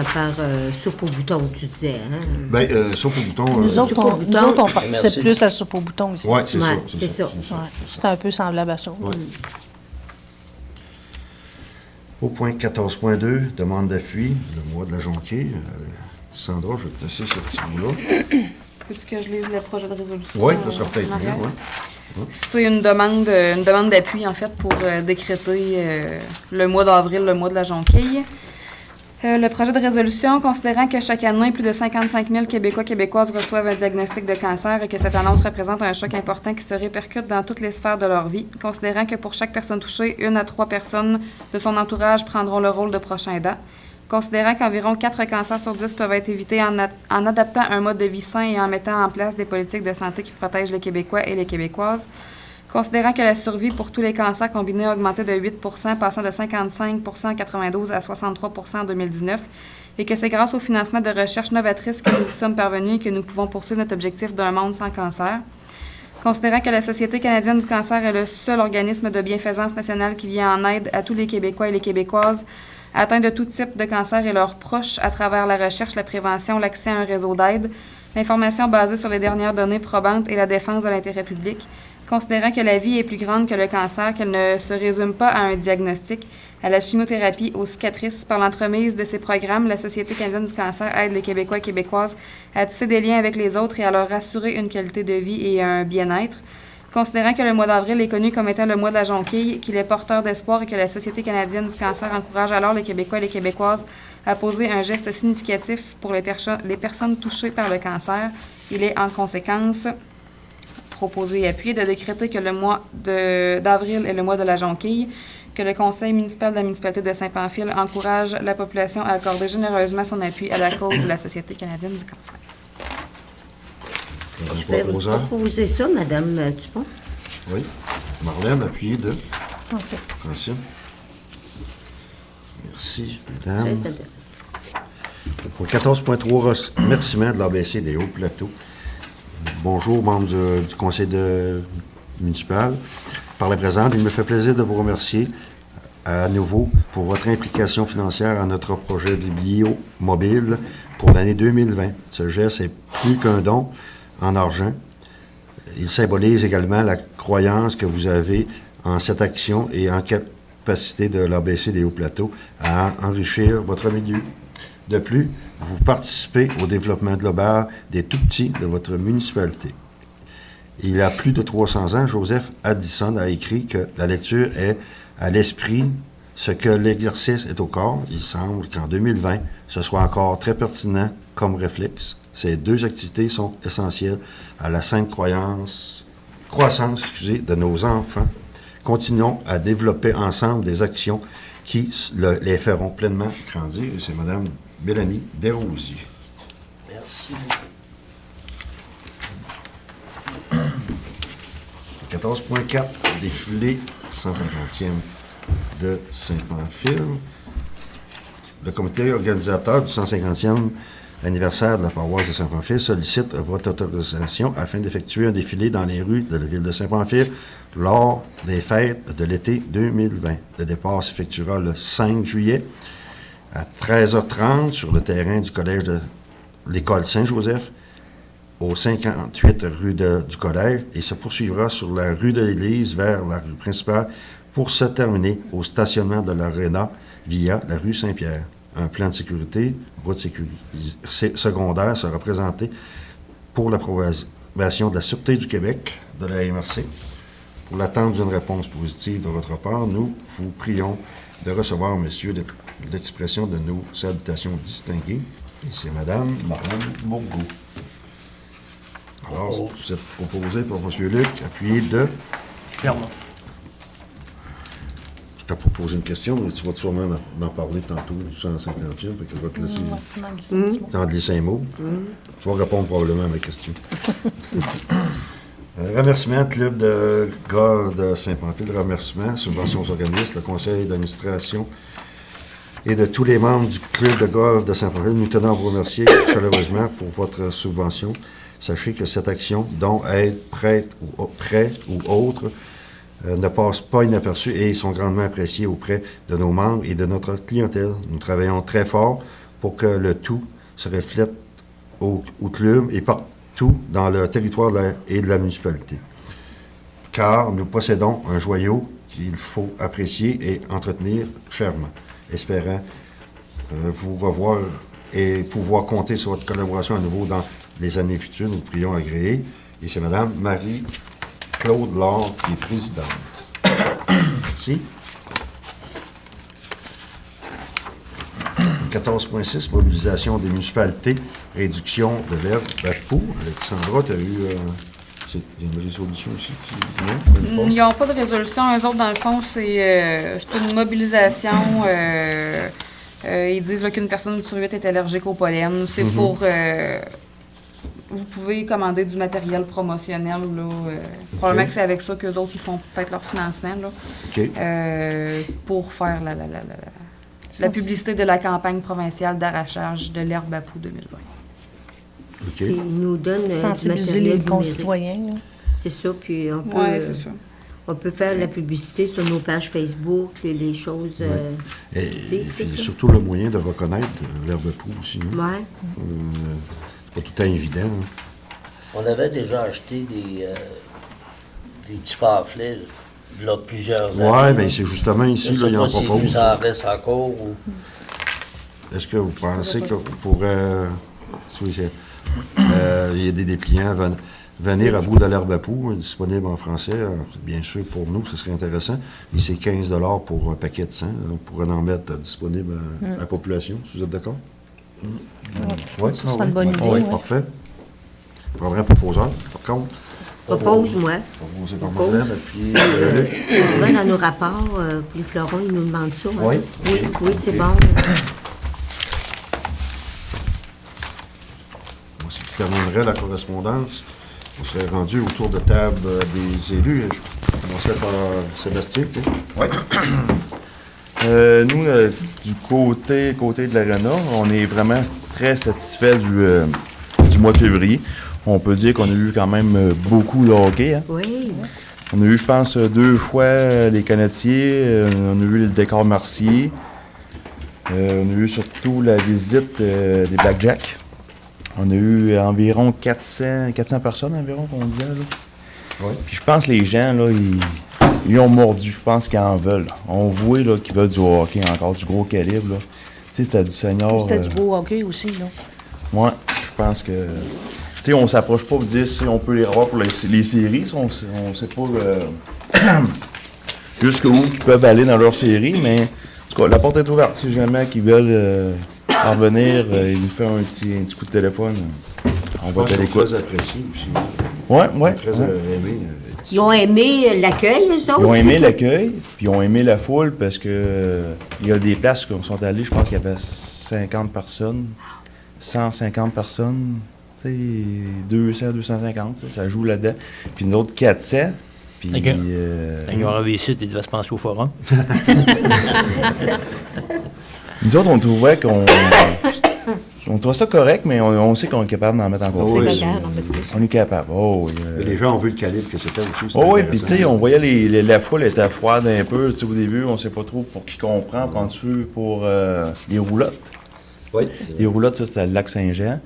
soupe au bouton, tu disais, hein? Bien, soupe au bouton. Nous autres, on participe Merci. plus à soupe au bouton ici. Oui, c'est Ouais, ça. c'est ça. Ouais, c'est un peu semblable à ça. Ouais. Au point 14.2, demande d'appui, le mois de la jonquée. Sandra, je vais te laisser ce petit bout-là. Faut-tu que je lise le projet de résolution? Oui, ça sera peut-être en bien, arrière? oui. C'est une demande d'appui, en fait, pour décréter le mois d'avril, le mois de la jonquille. Le projet de résolution, considérant que chaque année, plus de 55 000 Québécois et Québécoises reçoivent un diagnostic de cancer et que cette annonce représente un choc important qui se répercute dans toutes les sphères de leur vie, considérant que pour chaque personne touchée, 1 à 3 personnes de son entourage prendront le rôle de prochain aidant, considérant qu'environ 4 cancers sur 10 peuvent être évités en adaptant un mode de vie sain et en mettant en place des politiques de santé qui protègent les Québécois et les Québécoises, considérant que la survie pour tous les cancers combinés a augmenté de 8 passant de 55 en 92 à 63 en 2019, et que c'est grâce au financement de recherches novatrices que nous y sommes parvenus et que nous pouvons poursuivre notre objectif d'un monde sans cancer. Considérant que la Société canadienne du cancer est le seul organisme de bienfaisance nationale qui vient en aide à tous les Québécois et les Québécoises atteints de tout type de cancer et leurs proches à travers la recherche, la prévention, l'accès à un réseau d'aide, l'information basée sur les dernières données probantes et la défense de l'intérêt public, considérant que la vie est plus grande que le cancer, qu'elle ne se résume pas à un diagnostic, à la chimiothérapie, aux cicatrices. Par l'entremise de ces programmes, la Société canadienne du cancer aide les Québécois et Québécoises à tisser des liens avec les autres et à leur assurer une qualité de vie et un bien-être. Considérant que le mois d'avril est connu comme étant le mois de la jonquille, qu'il est porteur d'espoir et que la Société canadienne du cancer encourage alors les Québécois et les Québécoises à poser un geste significatif pour les personnes touchées par le cancer, il est en conséquence proposé et appuyé de décréter que le mois d'avril est le mois de la jonquille, que le Conseil municipal de la municipalité de Saint-Pamphile encourage la population à accorder généreusement son appui à la cause de la Société canadienne du cancer. Je vais vous proposer ça, Madame Dupont. Oui. Marlène, appuyée de Francine. Francine. Merci, mesdames. Très intéressant. Pour 14.3, remerciement de l'ABC des Hauts-Plateaux. Bonjour, membres du conseil municipal. Par la présente, il me fait plaisir de vous remercier à nouveau pour votre implication financière à notre projet de bio-mobile pour l'année 2020. Ce geste est plus qu'un don en argent. Il symbolise également la croyance que vous avez en cette action et en capacité de l'ABC des Hauts-Plateaux à enrichir votre milieu. De plus, vous participez au développement global des tout-petits de votre municipalité. Il y a plus de 300 ans, Joseph Addison a écrit que la lecture est à l'esprit ce que l'exercice est au corps. Il semble qu'en 2020, ce soit encore très pertinent comme réflexe. Ces deux activités sont essentielles à la saine croissance de nos enfants. Continuons à développer ensemble des actions qui les feront pleinement grandir. Et c'est Mme Mélanie Desrosiers. Merci. 14.4, défilé 150e de Saint-Pamphile. Le comité organisateur du 150e anniversaire de la paroisse de Saint-Pamphile sollicite votre autorisation afin d'effectuer un défilé dans les rues de la ville de Saint-Pamphile lors des fêtes de l'été 2020. Le départ s'effectuera le 5 juillet à 13h30 sur le terrain du collège de l'école Saint-Joseph au 58 rue du collège et se poursuivra sur la rue de l'Église vers la rue principale pour se terminer au stationnement de l'Aréna via la rue Saint-Pierre. Un plan de sécurité, route secondaire sera présenté pour l'approbation de la Sûreté du Québec, de la MRC. Pour l'attente d'une réponse positive de votre part, nous vous prions de recevoir, monsieur, l'expression de nos salutations distinguées. Et c'est Madame Marlène Bourgault. Alors, vous êtes proposé par M. Luc, appuyé de... Clermont. t'ai pas posé une question, mais tu vas sûrement en parler tantôt du 150e, fait que je vais te laisser t'en glisser un mot. Tu vas répondre probablement à ma question. Remerciements, Club de golf de Saint-Pamphile, remerciements, subventions aux organismes, le conseil d'administration et de tous les membres du Club de golf de Saint-Pamphile. Nous tenons à vous remercier chaleureusement pour votre subvention. Sachez que cette action, dont aide, prêt ou autre, ne passe pas inaperçue et sont grandement appréciés auprès de nos membres et de notre clientèle. Nous travaillons très fort pour que le tout se reflète au club et partout dans le territoire et de la municipalité. Car nous possédons un joyau qu'il faut apprécier et entretenir chèrement. Espérant vous revoir et pouvoir compter sur votre collaboration à nouveau dans les années futures, nous prions agréer. Et c'est Mme Marie-Claude Laure qui est présidente. Merci. 14.6, mobilisation des municipalités, réduction de l'herbe Bapou. Alexandra, tu as eu... il y a une résolution aussi qui... Non, Ils n'ont pas de résolution. Eux autres, dans le fond, c'est une mobilisation. Ils disent là, qu'une personne sur 8 est allergique au pollen. C'est pour... vous pouvez commander du matériel promotionnel. Là, probablement que c'est avec ça qu'eux autres, ils font peut-être leur financement. Là, pour faire la publicité de la campagne provinciale d'arrachage de l'herbe à poux 2020. Puis ils nous donnent sensibiliser les concitoyens. C'est ça, puis on peut... Oui, c'est ça. On peut faire la publicité sur nos pages Facebook, les choses... Et puis surtout le moyen de reconnaître l'herbe poux aussi. Oui. C'est pas tout à évident. Hein. On avait déjà acheté des petits pamphlets, là, plusieurs années. Oui, bien c'est justement ici, là, ils en proposent. Si ça en reste encore ou... Est-ce que vous pensez que vous pourrez... il y a des dépliants, venir à bout de l'herbe à poux, disponible en français. Bien sûr, pour nous, ce serait intéressant. Et c'est 15 $ pour un paquet de 100. On pourrait en mettre disponible à la population, si vous êtes d'accord? Oui, ça serait une bonne idée. Oui, parfait. Je prendrai un proposeur, par contre. Propose-moi. Proposer par madame, et puis... Souvent, dans nos rapports, puis les fleurons, ils nous demandent ça. Oui. Oui, c'est bon. Ce qui terminerait la correspondance. On serait rendu autour de table des élus. Je commencerai par Sébastien. Tu sais. Oui. Nous, du côté de l'Arena, on est vraiment très satisfait du mois de février. On peut dire qu'on a eu quand même beaucoup de hockey. Hein? Oui. On a eu, je pense, 2 fois les Canadiens. On a eu le décor Mercier. On a eu surtout la visite des Blackjacks. On a eu environ 400 personnes environ, qu'on disait. Là. Oui. Puis je pense que les gens, là, ils ont mordu. Je pense qu'ils en veulent. On voit là, qu'ils veulent du hockey encore, du gros calibre. Là. Tu sais, c'était du senior. C'était du gros hockey aussi, là. Ouais, je pense que... Tu sais, on s'approche pas pour dire si on peut les revoir pour les séries. On sait pas jusqu'où ils peuvent aller dans leur série, mais en tout cas, la porte est ouverte. Si jamais qu'ils veulent revenir, ils nous font un petit coup de téléphone. On va être à l'écoute. Très apprécié aussi. Ouais. Très aimé. Ils ont aimé l'accueil, eux autres? Ils ont aimé l'accueil, puis ils ont aimé la foule parce que il y a des places qui sont allées, je pense qu'il y avait 50 personnes, 150 personnes, tu sais, 200, 250, ça joue là-dedans. Puis nous autres, 400. Puis, quand ils ont arrivé ici, ils devaient se penser au forum. Nous autres, on trouvait on trouvait ça correct, mais on sait qu'on est capable d'en mettre encore plus. On est capable. Les gens ont vu le calibre que c'était aussi. Oui, puis tu sais, on voyait la foule était froide un peu. Au début, on ne sait pas trop pour qui qu'on prend. Prends-tu pour les roulottes? Oui. Les roulottes, ça, c'était le lac Saint-Jean.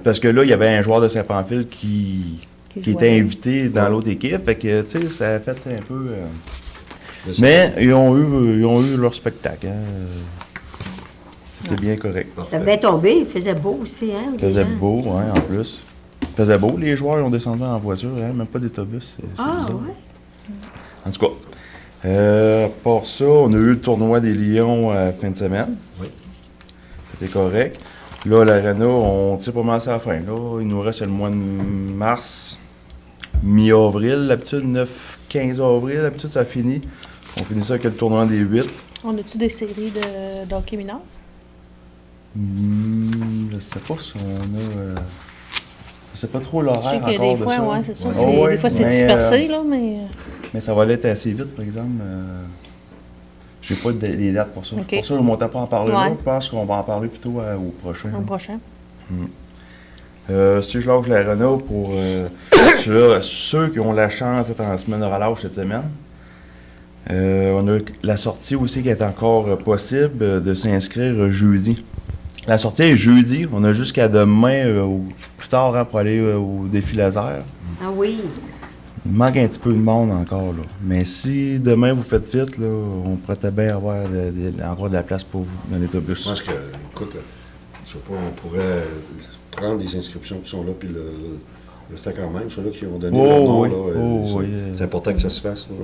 Parce que là, il y avait un joueur de Saint-Pamphile qui était invité dans l'autre équipe. Fait que, tu sais, ça a fait un peu... Mais ils ont eu leur spectacle. Hein. C'était bien correct. Ça avait tombé, il faisait beau aussi, hein? Il faisait beau, oui, en plus. Il faisait beau, les joueurs ont descendu en voiture, hein, même pas d'autobus. C'est bizarre. Ouais. En tout cas, pour ça, on a eu le tournoi des Lions fin de semaine. Oui. C'était correct. Là, l'Arena, on tire pas mal à la fin. Là, il nous reste le mois de mars, mi-avril, l'habitude, 9-15 avril, l'habitude, ça finit. On finit ça avec le tournoi des 8. On a-tu des séries de hockey mineur? Je sais pas si on a... je sais pas trop Je l'horaire sais qu'il y a encore des de fois, ça. ouais, c'est ça. Ouais. Des fois, c'est Mais, dispersé, là, mais... Mais ça va aller assez vite, par exemple. Je n'ai pas les dates pour ça. Ok. Pour ça, le montant pas en parler là. Ouais. Je pense qu'on va en parler plutôt au prochain. L'an prochain. Si je lâche la Renault pour ceux qui ont la chance d'être en semaine de relâche cette semaine, on a la sortie aussi qui est encore possible de s'inscrire jeudi. La sortie est jeudi. On a jusqu'à demain ou plus tard pour aller au défi laser. Ah oui. Il manque un petit peu de monde encore, là. Mais si demain vous faites vite, là, on pourrait bien avoir encore de la place pour vous dans l'autobus. Je pense que, écoute, je sais pas, on pourrait prendre les inscriptions qui sont là puis le faire quand même. Ceux-là qui ont donné leur nom, oui. là, Oui. c'est important que ça se fasse. Là.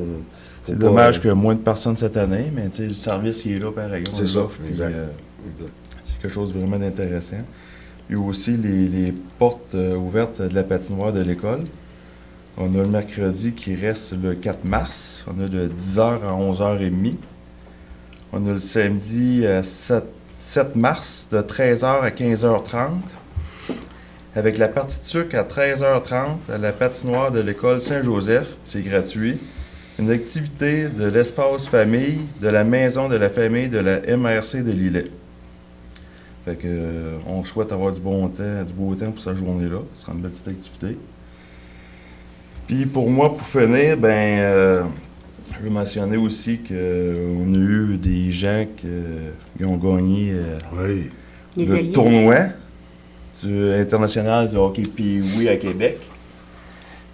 C'est Faut dommage pas, qu'il y ait moins de personnes cette année, mais tu sais, le service qui est là, pareil. on C'est ça, l'offre, puis, exact. c'est quelque chose de vraiment d'intéressant. Il y a aussi les portes ouvertes de la patinoire de l'école. On a le mercredi qui reste le 4 mars. On a de 10h à 11h30. On a le samedi 7 mars de 13h à 15h30. Avec la partie de sucre à 13h30 à la patinoire de l'école Saint-Joseph. C'est gratuit. Une activité de l'espace famille de la maison de la famille de la MRC de Lillet. Fait que, on souhaite avoir du beau temps pour cette journée-là. Ce sera une petite activité. Puis pour moi, pour finir, je veux mentionner aussi qu'on a eu des gens qui ont gagné Les le alliés. tournoi international du hockey Pee-Wee à Québec.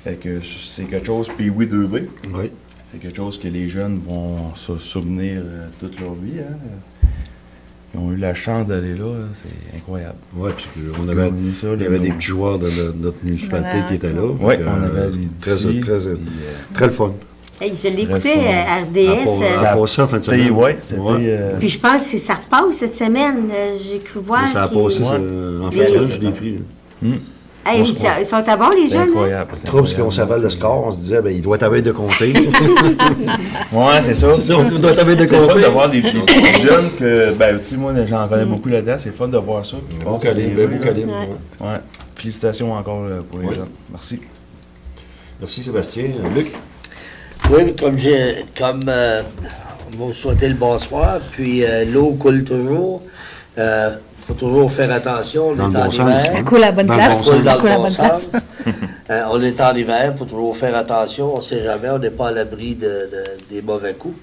Fait que c'est quelque chose, Pee-Wee 2B. Oui. C'est quelque chose que les jeunes vont se souvenir toute leur vie. Hein. Ils ont eu la chance d'aller là, c'est incroyable. Oui, puis il y avait des petits joueurs de notre municipalité qui étaient là. Oui, Fait que, on avait les très le fun. Hey, je l'ai Très écouté fun. à RDS. Ça a passé en fin de semaine. Oui, c'était... Puis je pense que ça repasse cette semaine. J'ai cru voir. Ça a qu'il- passé Ouais. en fin de semaine, je l'ai pris. Hey, ils sont à bord, les C'est jeunes. Hein? incroyable. Trop, parce qu'on s'appelle le score, on se disait, il doit être à veille de compter. Ouais, c'est ça. C'est ça, on doit être à veille de C'est fun compter. de voir des petits jeunes que, tu sais, moi, j'en connais beaucoup là-dedans. C'est fun de voir ça. qui Beau passent calibre, des beau rues, calibre. Ouais. ouais. Ouais. Félicitations encore pour les Ouais. jeunes. Merci. Merci Sébastien. Luc? Oui, vous souhaitez le bonsoir, puis l'eau coule toujours. Faut toujours faire attention, on Dans est le en bon sens, hiver. hein? Elle coule à la bonne Dans le place. bon Coule dans Elle coule à le la bon bonne place. sens. On est en hiver, il faut toujours faire attention, on ne sait jamais, on n'est pas à l'abri des mauvais coups.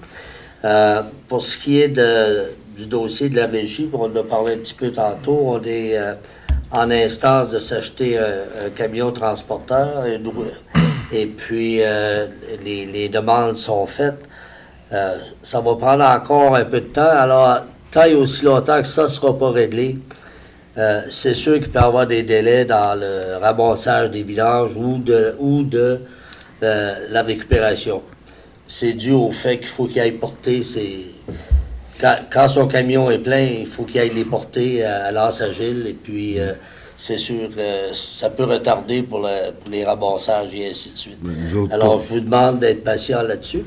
Pour ce qui est du dossier de la régie, puis on en a parlé un petit peu tantôt, on est en instance de s'acheter un camion transporteur, et puis les demandes sont faites. Ça va prendre encore un peu de temps, alors tant et aussi longtemps que ça ne sera pas réglé, c'est sûr qu'il peut y avoir des délais dans le ramassage des vidanges ou de la récupération. C'est dû au fait qu'il faut qu'il aille porter quand son camion est plein, il faut qu'il aille les porter à l'Anse Agile, et puis c'est sûr que ça peut retarder pour les ramassages et ainsi de suite. Nous autres, Alors, je vous demande d'être patient là-dessus.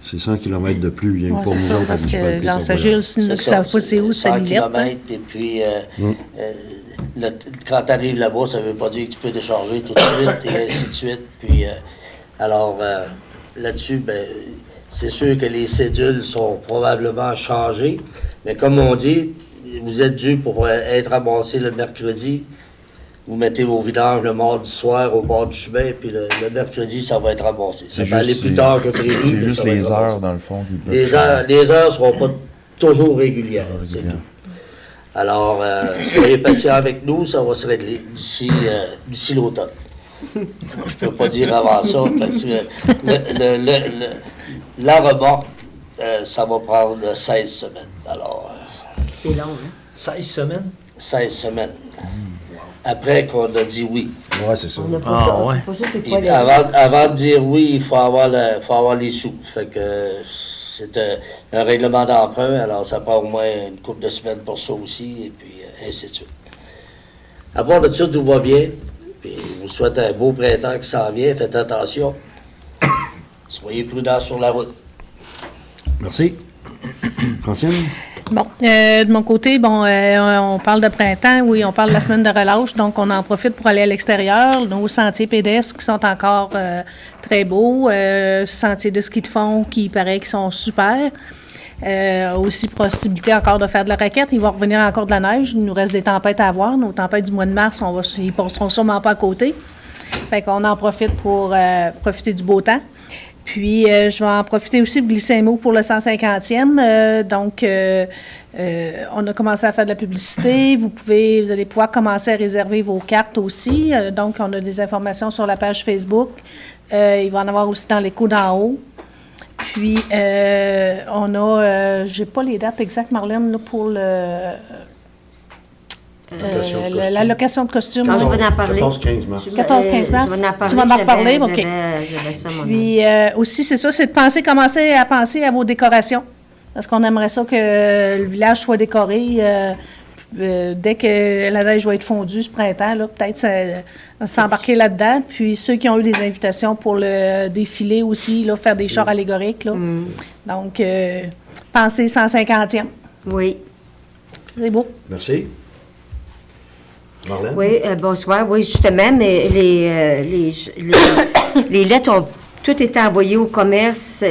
c'est 100 km de plus, rien que Ouais, pour c'est nous ça, autres. parce à que municipalité, l'Anse ça va. Agile, s'ils ne C'est ça, savent pas c'est où, c'est 100 Lillette. hein. kilomètres, et puis quand tu arrives là-bas, ça ne veut pas dire que tu peux décharger tout de suite et ainsi de suite. Puis, alors, là-dessus, c'est sûr que les cédules sont probablement changées, mais comme on dit, vous êtes dû pour être ramassé le mercredi. Vous mettez vos vidanges le mardi soir au bord du chemin, puis le mercredi, ça va être ramassé. Ça peut aller plus tard que prévu. C'est mais juste ça va être les ramassé. heures, dans le fond, qui peuvent Les heures ne seront pas toujours régulières, c'est tout. Alors, soyez patients avec nous, ça va se régler d'ici l'automne. Je ne peux pas dire avant ça, parce que la remorque, ça va prendre 16 semaines. Alors, C'est long, hein? 16 semaines? 16 semaines. Après qu'on a dit oui. Ouais, c'est ça. On n'a pas Ah, ça. ouais. Pour ça, c'est Et quoi les... avant de dire oui, il faut avoir les sous. Fait que c'est un règlement d'emprunt, alors ça prend au moins une couple de semaines pour ça aussi, et puis ainsi de suite. À part de ça, tout va bien. Puis je vous souhaite un beau printemps qui s'en vient. Faites attention. Soyez prudents sur la route. Merci. Francine? Bon, de mon côté, on parle de printemps, oui, on parle de la semaine de relâche, donc on en profite pour aller à l'extérieur. Nos sentiers pédestres qui sont encore très beaux, sentiers de ski de fond qui paraît qu'ils sont super. Aussi possibilité encore de faire de la raquette. Il va revenir encore de la neige. Il nous reste des tempêtes à avoir. Nos tempêtes du mois de mars, ils passeront sûrement pas à côté. Fait qu'on en profite pour profiter du beau temps. Puis, je vais en profiter aussi pour glisser un mot pour le 150e. On a commencé à faire de la publicité. Vous allez pouvoir commencer à réserver vos cartes aussi. Donc, on a des informations sur la page Facebook. Il va en avoir aussi dans l'écho d'en haut. Puis, on a, j'ai pas les dates exactes, Marlène, là, pour la location de costumes. Je vais en parler. 14-15 mars. 14-15 mars. Je vais en parler. Tu vas m'en reparler? OK. J'avais ça, mon Puis, aussi, c'est ça, c'est de commencer à penser à vos décorations. Parce qu'on aimerait ça que le village soit décoré. Dès que la neige va être fondue ce printemps, là, peut-être s'embarquer là-dedans. Puis ceux qui ont eu des invitations pour le défilé aussi, là, faire des chars allégoriques. Là. Donc, pensez 150e. Oui. C'est beau. Merci. Marlène? Oui, bonsoir. Oui, justement, mais les lettres ont toutes été envoyées au commerce,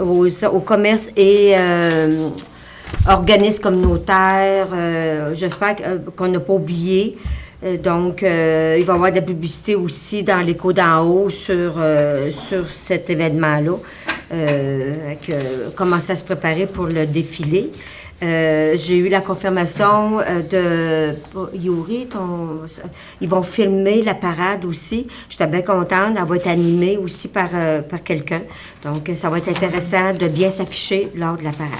au commerce et organismes communautaires. J'espère qu'on n'a pas oublié. Donc, il va y avoir de la publicité aussi dans l'écho d'en haut sur cet événement-là. Commencer à se préparer pour le défilé. J'ai eu la confirmation de Yuri. Ils vont filmer la parade aussi. J'étais bien contente. Elle va être animée aussi par quelqu'un. Donc, ça va être intéressant de bien s'afficher lors de la parade.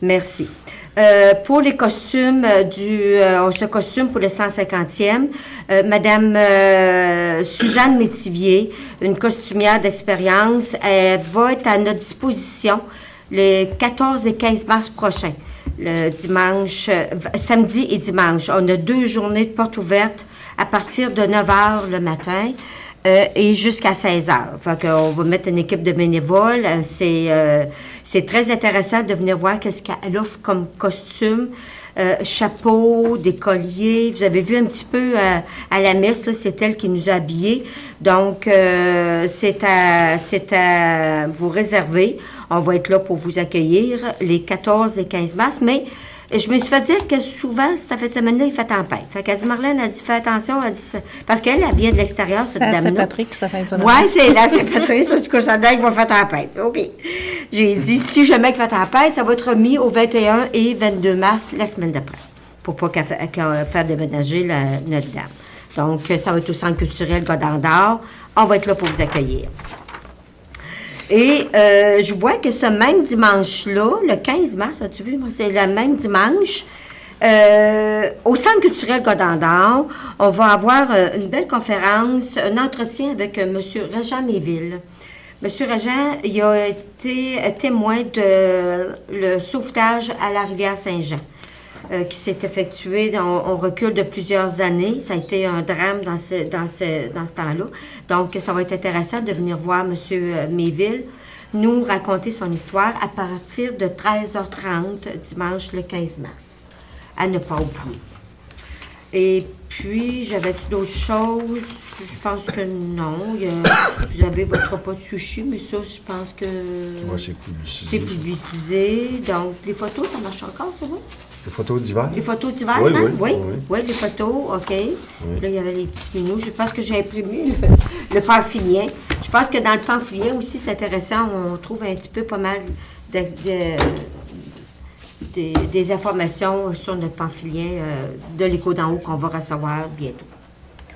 Merci. Pour les costumes, on se costume pour le 150e. Madame Suzanne Métivier, une costumière d'expérience, elle va être à notre disposition les 14 et 15 mars prochains, le dimanche, samedi et dimanche. On a 2 journées de portes ouvertes à partir de 9h le matin. Et jusqu'à 16h. Fait qu'on va mettre une équipe de bénévoles. C'est très intéressant de venir voir qu'est-ce qu'elle offre comme costume. Chapeau, des colliers. Vous avez vu un petit peu à la messe, là, c'est elle qui nous a habillés. Donc, c'est à vous réserver. On va être là pour vous accueillir les 14 et 15 mars. Mais je me suis fait dire que souvent, cette fin de semaine-là, il fait tempête. Fait qu'elle dit, Marlène a dit, fais attention. Elle dit, parce qu'elle vient de l'extérieur, cette dame-là. C'est Saint-Patrick, cette fin de semaine. Oui, c'est là, Saint-Patrick. Ça, du coup, ça dingue, va faire tempête. OK. J'ai dit, si jamais il fait tempête, ça va être remis au 21 et 22 mars, la semaine d'après, pour pas faire déménager Notre-Dame. Donc, ça va être au Centre culturel Godard d'Or. On va être là pour vous accueillir. Et je vois que ce même dimanche-là, le 15 mars, as-tu vu, moi, c'est le même dimanche, au Centre culturel Godard d'Or, on va avoir une belle conférence, un entretien avec M. Régent Méville. M. Régent, il a été témoin de le sauvetage à la rivière Saint-Jean, qui s'est effectué, on recule de plusieurs années. Ça a été un drame dans ce temps-là. Donc, ça va être intéressant de venir voir M. Méville nous raconter son histoire à partir de 13h30, dimanche le 15 mars. À ne pas oublier. Et puis, j'avais-tu d'autres choses? Je pense que non. Vous avez votre repas de sushi, mais ça, je pense que... Ouais, c'est publicisé. C'est publicisé. Donc, les photos, ça marche encore, c'est bon? Les photos d'hiver? Les photos d'hiver, oui, hein? Oui, les photos, OK. Oui. Là, il y avait les petits minous. Je pense que j'ai imprimé le pamphilien. Je pense que dans le pamphilien aussi, c'est intéressant. On trouve un petit peu pas mal des informations sur notre pamphilien de l'écho d'en haut qu'on va recevoir bientôt.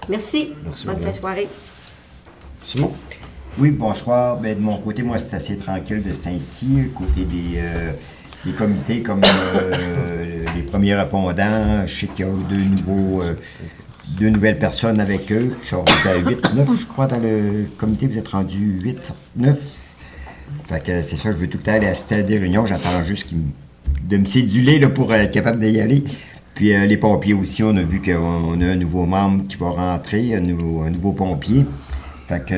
Merci. Bonne fin de soirée. Simon? Oui, bonsoir. Ben, de mon côté, moi, c'est assez tranquille de ce temps-ci. Côté des comités comme les premiers répondants, je sais qu'il y a deux nouvelles personnes avec eux, qui sont rendus à 8, 9, je crois, dans le comité, vous êtes rendus 8, 9. Fait que c'est ça, je veux tout le temps aller assister à des réunions, j'attends juste de me céduler là, pour être capable d'y aller. Puis les pompiers aussi, on a vu qu'on a un nouveau membre qui va rentrer, un nouveau pompier. Fait que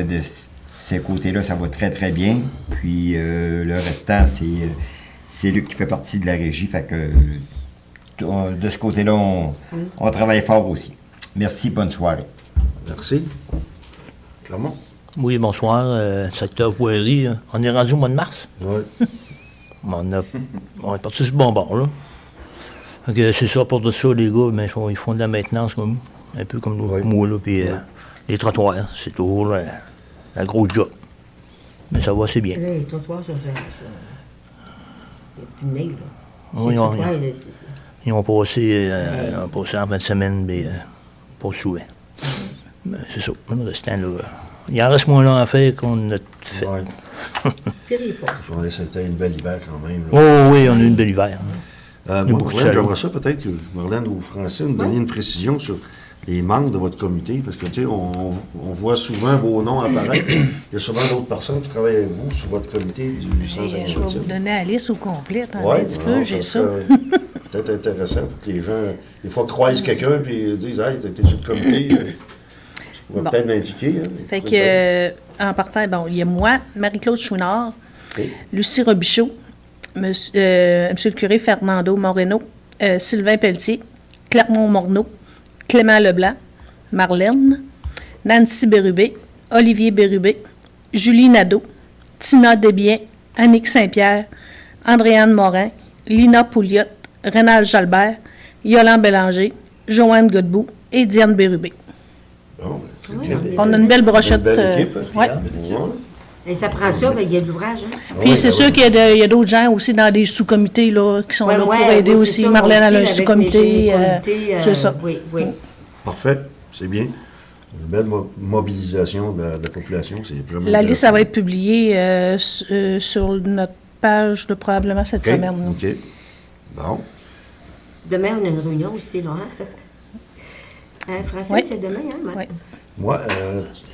ce côté-là, ça va très, très bien. Puis le restant, c'est Luc qui fait partie de la régie. Fait que de ce côté-là, on travaille fort aussi. Merci, bonne soirée. Merci. Clermont? Oui, bonsoir. Secteur voirie. On est rendu au mois de mars. Oui. On est parti sur le bon bord, là. Donc, c'est ça, pour de ça, les gars, ben, ils font de la maintenance comme un peu comme nous, moi, là, puis les trottoirs, c'est toujours un gros job. Mais ça va assez bien. Là, les trottoirs, ça. Il n'y a plus de nez, là. Oui, Ces trottoirs, ils ont passé en fin de semaine, mais pas souvent. Mais c'est ça, le restant, là. Il en reste moins là à faire qu'on a fait. Ouais. Puis il passe. C'était une belle hiver quand même. Oh oui, on a eu une belle hiver. Moi, Marlène, j'aimerais ça peut-être que Marlène ou Francine donniez une précision sur les membres de votre comité, parce que, tu sais, on voit souvent vos noms apparaître. Il y a souvent d'autres personnes qui travaillent avec vous sur votre comité du Je vais 157. vous donner la liste au complet. Attendez Ouais, un petit peu, j'ai ça. Peut-être intéressant pour que les gens, des fois, croisent quelqu'un et disent « Hey, t'es sur le comité, je pourrais peut-être m'impliquer. Hein. » Fait que, en partant, bon, il y a moi, Marie-Claude Chouinard, Lucie Robichaud, monsieur le curé Fernando Moreno, Sylvain Pelletier, Clermont Morneau, Clément Leblanc, Marlène, Nancy Bérubé, Olivier Bérubé, Julie Nadeau, Tina Desbiens, Annick Saint-Pierre, Andréane Morin, Lina Pouliot, Rénal Jalbert, Yolande Bélanger, Joanne Godbout et Diane Bérubé. Bon, On a une belle brochette. Une belle équipe. Ouais. Et ça prend ça, mais il y a de l'ouvrage. Hein? Puis c'est sûr qu'il y a d'autres gens aussi dans des sous-comités là, qui sont là pour aider c'est aussi. ça, Marlène a un avec sous-comité. mes comités, C'est ça. Oui. Parfait, c'est bien. Une belle mobilisation de la population, c'est vraiment La liste, ça intéressant. va être publiée sur notre page probablement cette OK, semaine. là. OK. Bon. Demain, on a une réunion aussi, là. Hein? Francine, Oui. c'est demain, hein? Oui. Moi,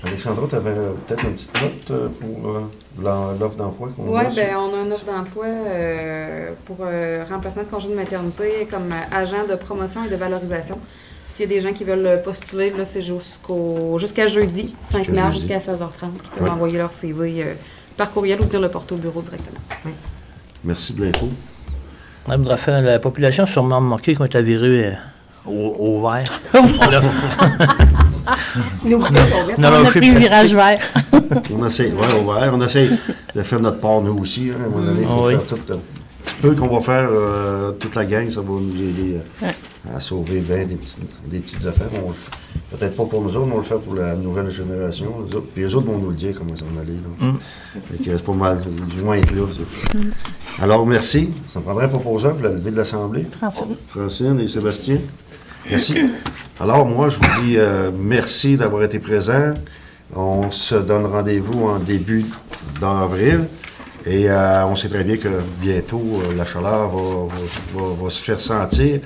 Alexandra, tu avais peut-être une petite note pour l'offre d'emploi qu'on Oui, a? bien, on a une offre d'emploi pour remplacement de congé de maternité comme agent de promotion et de valorisation. S'il y a des gens qui veulent postuler, là, c'est jusqu'à jeudi, 5 mars, jusqu'à 16h30. Ils peuvent envoyer leur CV par courriel ou venir le porter au bureau directement. Merci de l'info. On voudrait faire la population a sûrement remarqué qu'on est viré au vert. Nous, tous, on verra. Non, On a je suis pris le virage plastique. vert. On essaie de faire notre part, nous aussi. Hein. À un moment donné, il faut Oui. faire tout un petit peu qu'on va faire, toute la gang, ça va nous aider à sauver bien des petites affaires. Peut-être pas pour nous autres, mais on le fait pour la nouvelle génération. Puis les autres vont nous le dire comment ça va aller. Là. Fait que c'est pas mal, du moins être là. Alors, merci. Ça me prendrait un proposant pour la levée de l'Assemblée. Francine et Sébastien. Merci. Alors, moi, je vous dis merci d'avoir été présents. On se donne rendez-vous en début d'avril. Et on sait très bien que bientôt, la chaleur va se faire sentir.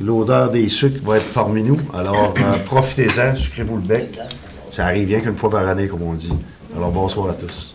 L'odeur des sucres va être parmi nous. Alors, profitez-en, sucrez-vous le bec. Ça arrive bien qu'une fois par année, comme on dit. Alors, bonsoir à tous.